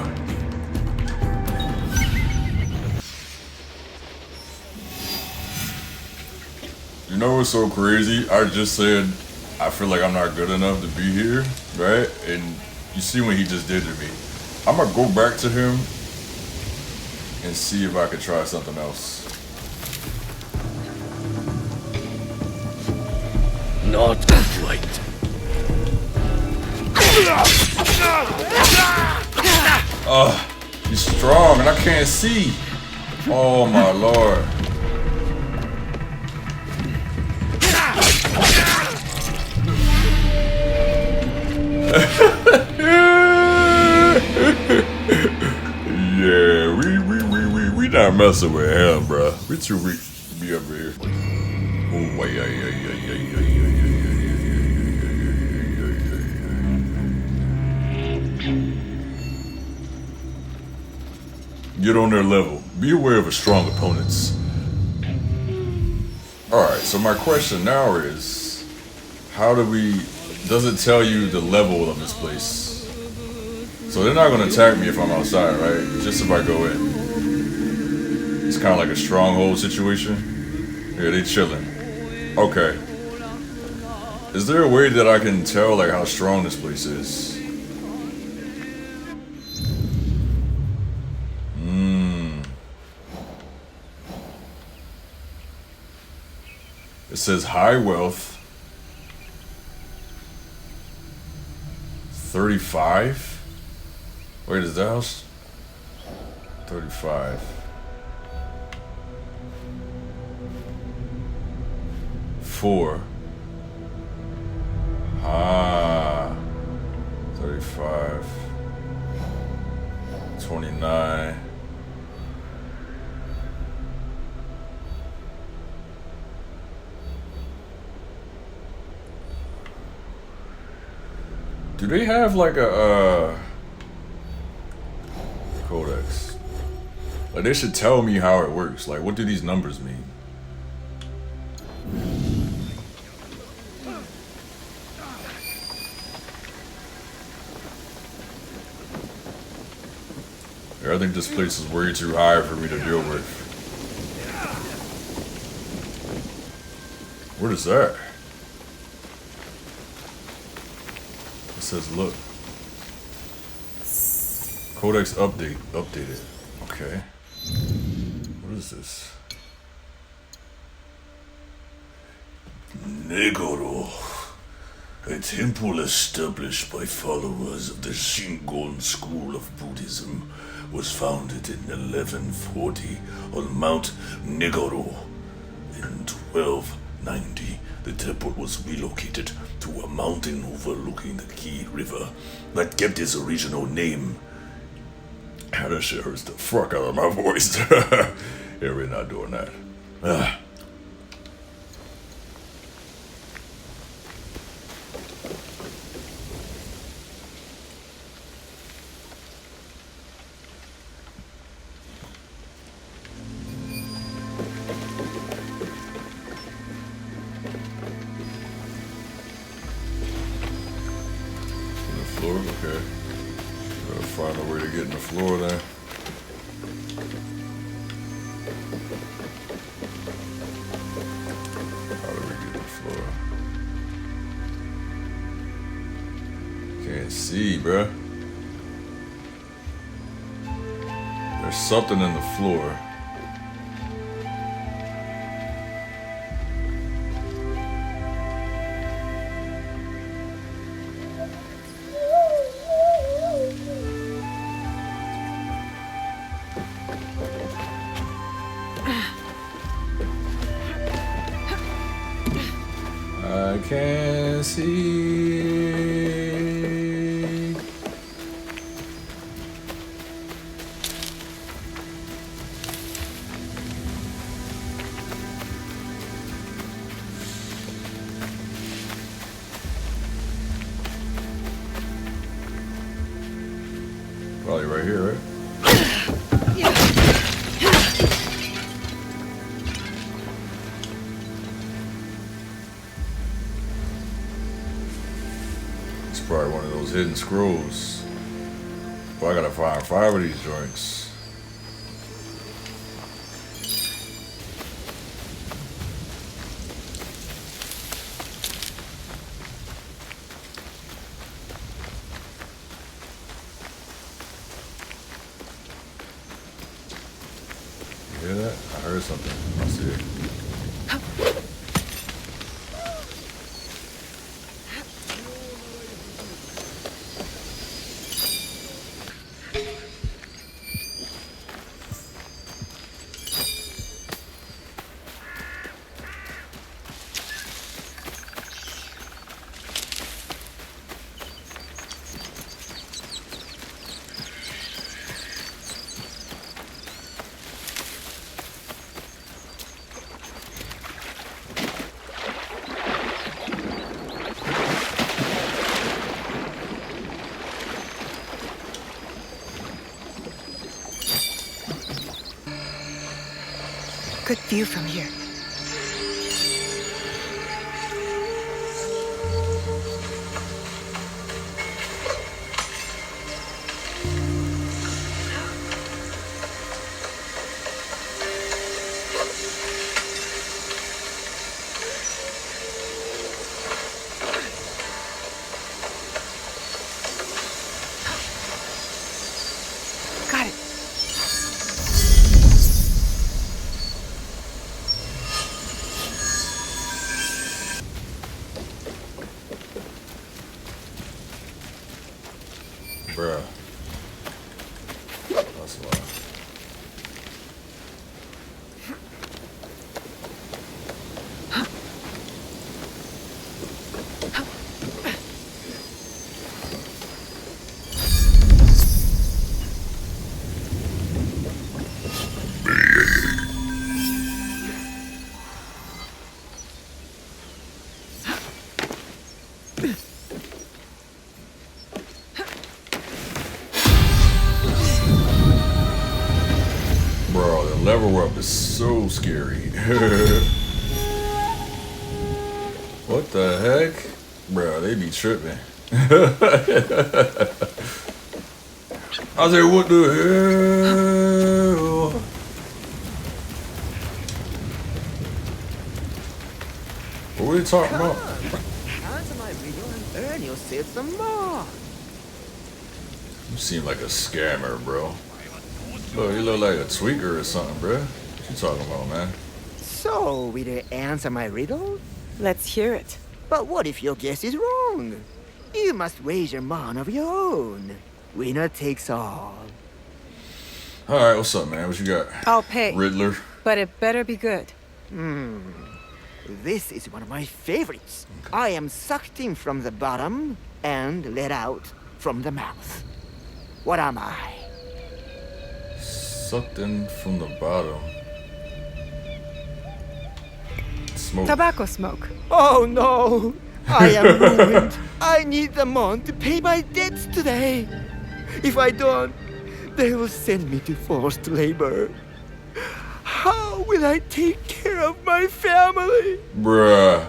You know what's so crazy? I just said I feel like I'm not good enough to be here, right? And you see what he just did to me. I'm gonna go back to him and see if I can try something else. Not quite. He's strong and I can't see. Oh my lord. Yeah, we not messing with him, bro. We too weak to be up here. Oh, yeah. Get on their level. Be aware of strong opponents. Alright, so my question now is, how do we... Does it tell you the level of this place? So they're not going to attack me if I'm outside, right? Just if I go in. It's kind of like a stronghold situation. Yeah, they chilling. Okay. Is there a way that I can tell like how strong this place is? It says high wealth. 35? Wait, is that house? 35. 4. 35. 29. Do they have like a codex? Like they should tell me how it works. Like what do these numbers mean? I think this place is way too high for me to deal with. What is that? It says look. Codex updated. Okay. What is this? Negoro, a temple established by followers of the Shingon school of Buddhism, was founded in 1140 on Mount Negoro. In 1290, the temple was relocated to a mountain overlooking the Ki River that kept its original name. That shit hurts the fuck out of my voice. Yeah, we're not doing that. Floor, okay. Gotta find a way to get in the floor there. How do we get in the floor? Can't see, bruh. There's something in the floor. I can't see. Probably right here, right? Probably one of those hidden scrolls. Well, I gotta find 5 of these joints. You hear that? I heard something. I see it. Good view from here. Got it. Bruh. That's why. Bro, the level up is so scary. What the heck? Bro, they be tripping. I say, what the hell? What are we talking about? Answer my riddle and earn yourself some more. You seem like a scammer, bro. Look, you look like a tweaker or something, bro. What you talking about, man? So, will you answer my riddle? Let's hear it. But what if your guess is wrong? You must wager mine of your own. Winner takes all. All right, what's up, man? What you got? I'll pay. Riddler. But it better be good. This is one of my favorites. I am sucked in from the bottom and let out from the mouth. What am I? Sucked in from the bottom smoke. Tobacco smoke. Oh no! I am ruined. I need the mon to pay my debts today. If I don't, they will send me to forced labor. How will I take care of my family? Bruh.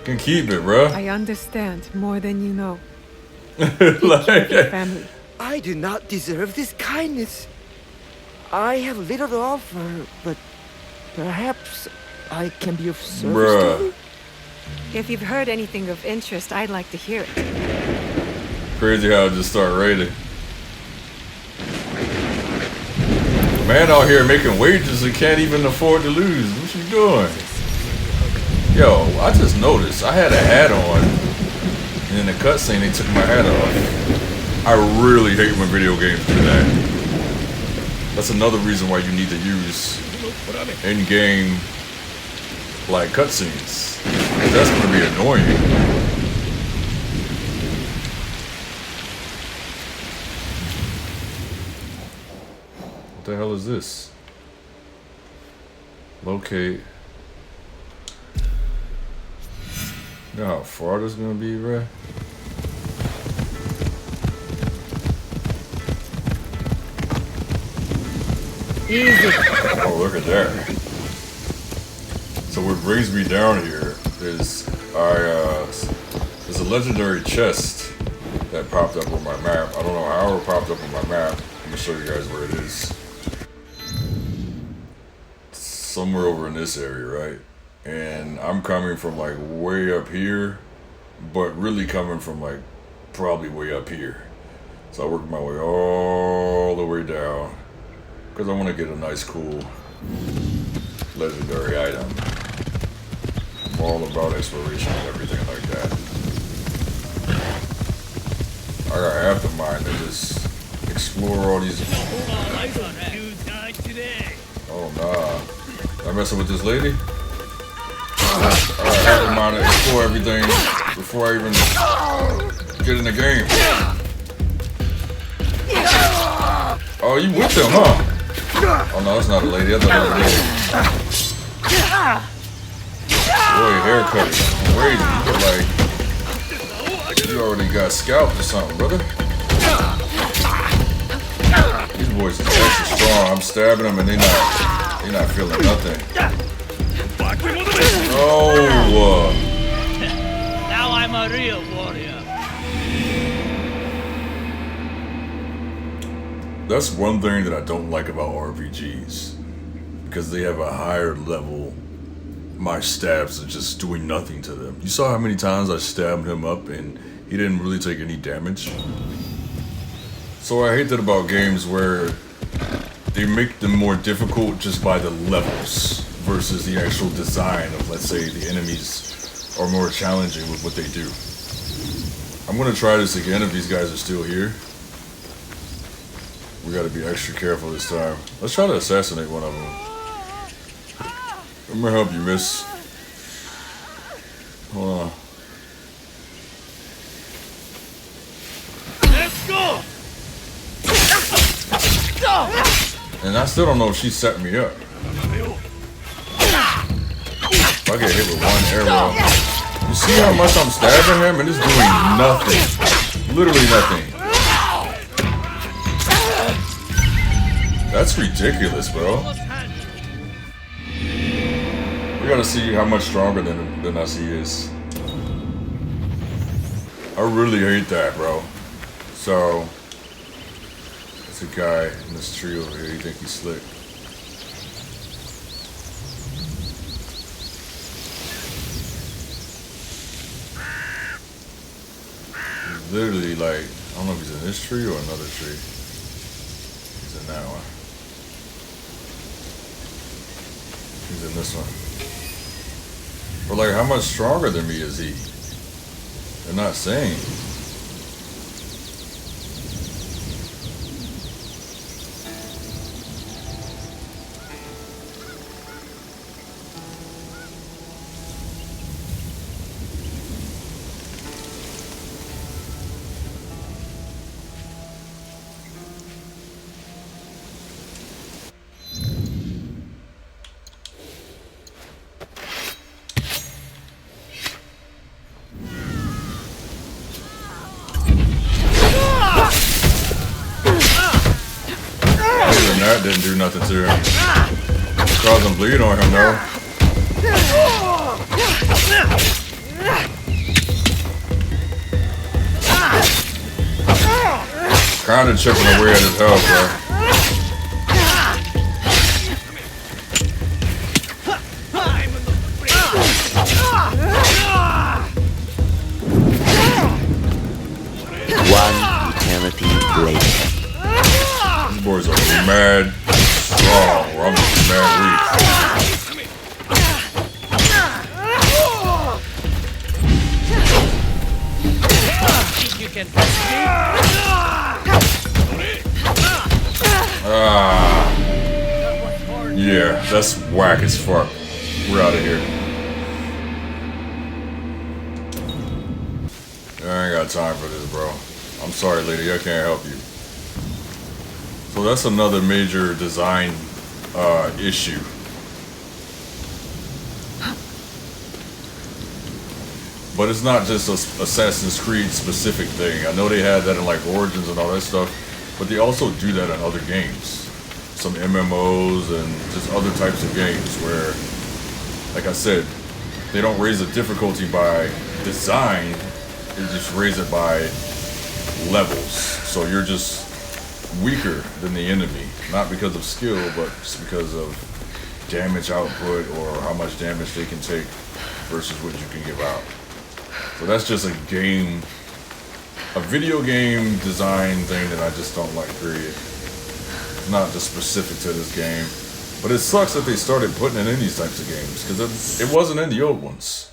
Can keep it, bruh. I understand more than you know. Like, Family. I do not deserve this kindness. I have little to offer, but perhaps I can be of service to you. If you've heard anything of interest, I'd like to hear it. Crazy how I just start raiding. Man out here making wages and can't even afford to lose. What you doing? Yo, I just noticed I had a hat on, and in the cutscene they took my hat off. I really hate when video games do that. That's another reason why you need to use in-game like cutscenes. That's gonna be annoying. What the hell is this? Locate. You know how far this is gonna be, bruh? Easy. Oh, look at that. So what brings me down here is there's a legendary chest that popped up on my map. I don't know how it popped up on my map. I'm gonna show you guys where it is. It's somewhere over in this area, right? And I'm coming from like way up here, but really coming from like probably way up here. So I work my way all the way down because I want to get a nice, cool, legendary item. I'm all about exploration and everything like that. I got half the mind to just explore all these. Oh nah, am I messing with this lady? Alright, have in mind to explore everything before I even get in the game. Oh, you with them, huh? Oh no, that's not a lady. I thought that was a lady. Boy, your haircut is crazy. You look like you already got scalped or something, brother. These boys is extra strong. I'm stabbing them and they not feeling nothing. Oh, now I'm a real warrior. that's one thing that I don't like about RPGs, because they have a higher level. My stabs are just doing nothing to them. You saw how many times I stabbed him up and he didn't really take any damage. So I hate that about games where they make them more difficult just by the levels versus the actual design of, let's say, the enemies are more challenging with what they do. I'm gonna try this again if these guys are still here. We gotta be extra careful this time. Let's try to assassinate one of them. I'm gonna help you, miss. Hold on. Let's go! And I still don't know if she set me up. If I get hit with one arrow. You see how much I'm stabbing him and it's doing nothing. Literally nothing. That's ridiculous, bro. We gotta see how much stronger than us he is. I really hate that, bro. So, there's a guy in this tree over here. You think he's slick? He's literally like, I don't know if he's in this tree or another tree. He's in that one. He's in this one. But like, how much stronger than me is he? They're not saying. didn't do nothing to him. Causing bleed on him though. Kinda chipping away at his health, bro. One eternity later. These boys are mad strong, or I'm just mad weak. You can touch me? Yeah, that's whack as fuck. We're out of here. I ain't got time for this, bro. I'm sorry, lady, I can't help you. So that's another major design issue. But it's not just a Assassin's Creed specific thing. I know they had that in like Origins and all that stuff, but they also do that in other games. Some MMOs and just other types of games where, like I said, they don't raise the difficulty by design, they just raise it by levels. So you're just weaker than the enemy, not because of skill, but just because of damage output or how much damage they can take versus what you can give out. So that's just a video game design thing that I just don't like, period. It's not just specific to this game. But it sucks that they started putting it in these types of games, because it wasn't in the old ones.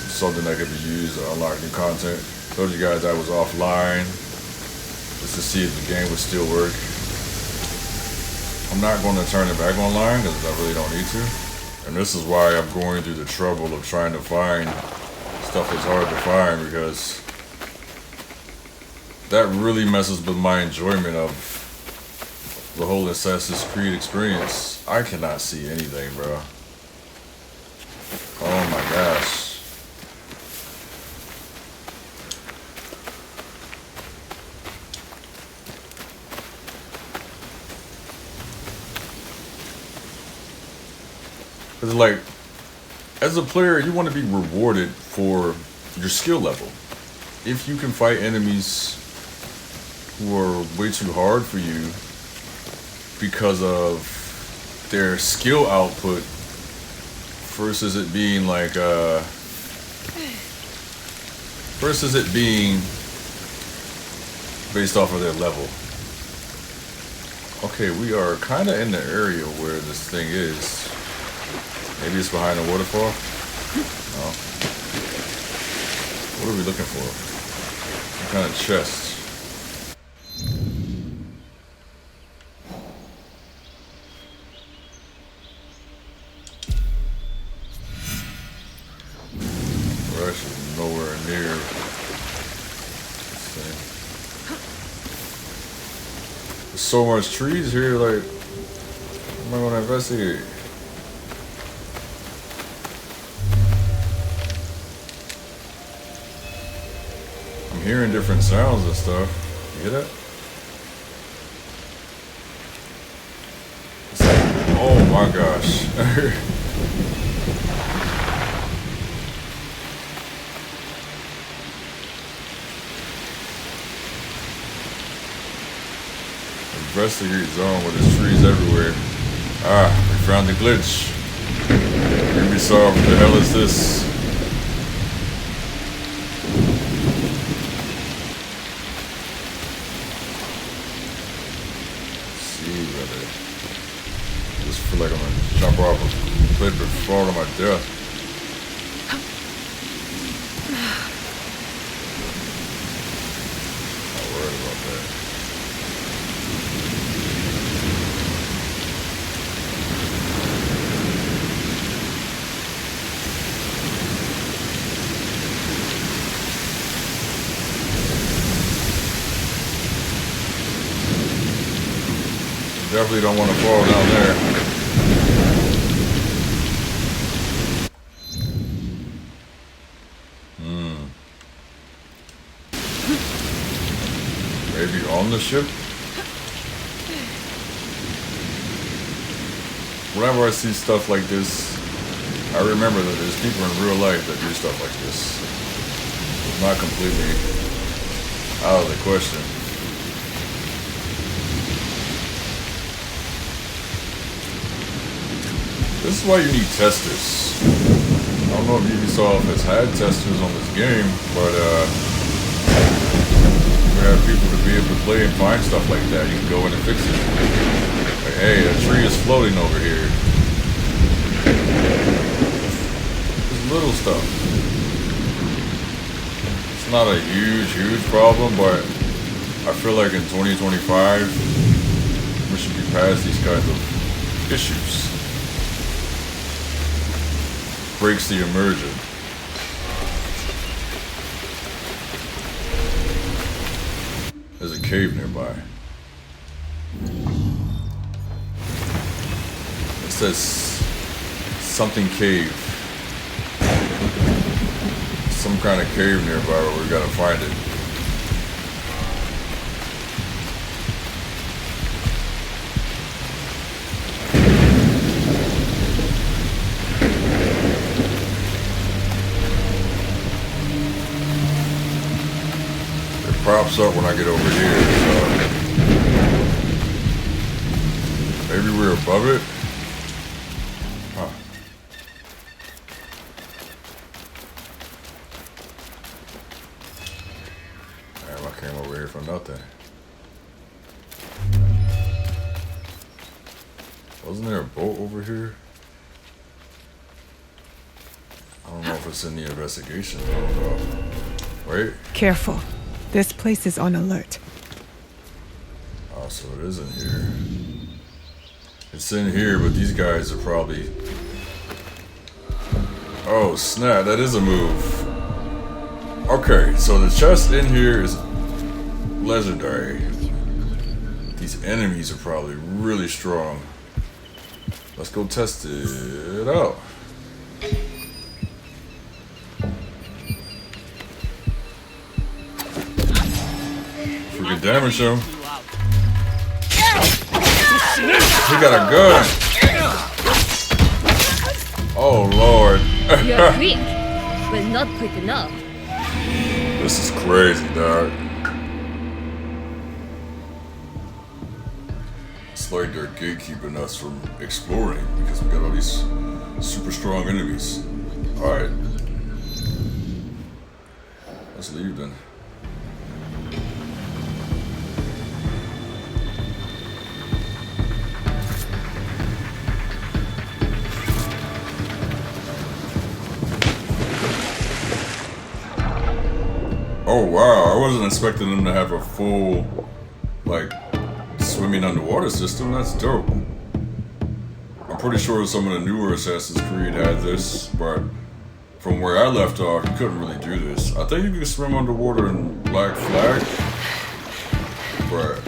Something that could be used to unlock new content. Told you guys I was offline just to see if the game would still work. I'm not going to turn it back online because I really don't need to. And this is why I'm going through the trouble of trying to find stuff that's hard to find, because that really messes with my enjoyment of the whole Assassin's Creed experience. I cannot see anything, bro. Oh my gosh. Because, like, as a player, you want to be rewarded for your skill level. If you can fight enemies who are way too hard for you because of their skill output versus it being like, versus it being based off of their level. Okay, we are kind of in the area where this thing is. Maybe it's behind the waterfall? No. What are we looking for? What kind of chest? We're actually nowhere near this thing. There's so much trees here, like, I'm not gonna investigate. Hearing different sounds and stuff. You hear that? It's like, oh my gosh. Investigate zone where there's trees everywhere. Ah, we found the glitch. Ubisoft, what the hell is this? I feel like I'm gonna jump off a cliff and fall to my death. Not worried about that. Definitely don't want to fall down there. on the ship. Whenever I see stuff like this, I remember that there's people in real life that do stuff like this. It's not completely out of the question. This is why you need testers. I don't know if Ubisoft has had testers on this game, but we have people to be able to play and find stuff like that. You can go in and fix it. Like, hey, a tree is floating over here. Just little stuff. It's not a huge problem, but I feel like in 2025, we should be past these kinds of issues. Breaks the immersion. There's a cave nearby. It says something cave. Some kind of cave nearby where we gotta find it. Props up when I get over here, so maybe we're above it. Huh. Damn, I came over here for nothing. Wasn't there a boat over here? I don't know if it's in the investigation. I don't know. Wait. Careful. This place is on alert. Oh, so it is in here. It's in here, but these guys are probably... Oh, snap. That is a move. Okay, so the chest in here is legendary. These enemies are probably really strong. Let's go test it out. Freaking damage him. He got a gun. Oh Lord. You're quick, but not quick enough. This is crazy, dog. It's like they're gatekeeping us from exploring because we got all these super strong enemies. Alright. Let's leave then. Oh wow, I wasn't expecting them to have a full, like, swimming underwater system. That's dope. I'm pretty sure some of the newer Assassin's Creed had this, but from where I left off, you couldn't really do this. I think you can swim underwater in Black Flag, but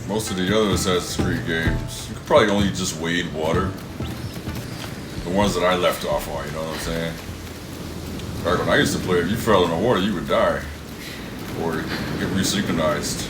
most of the other Assassin's Creed games, you could probably only just wade water. The ones that I left off on, you know what I'm saying? Back when I used to play, if you fell in the water, you would die. Or get resynchronized.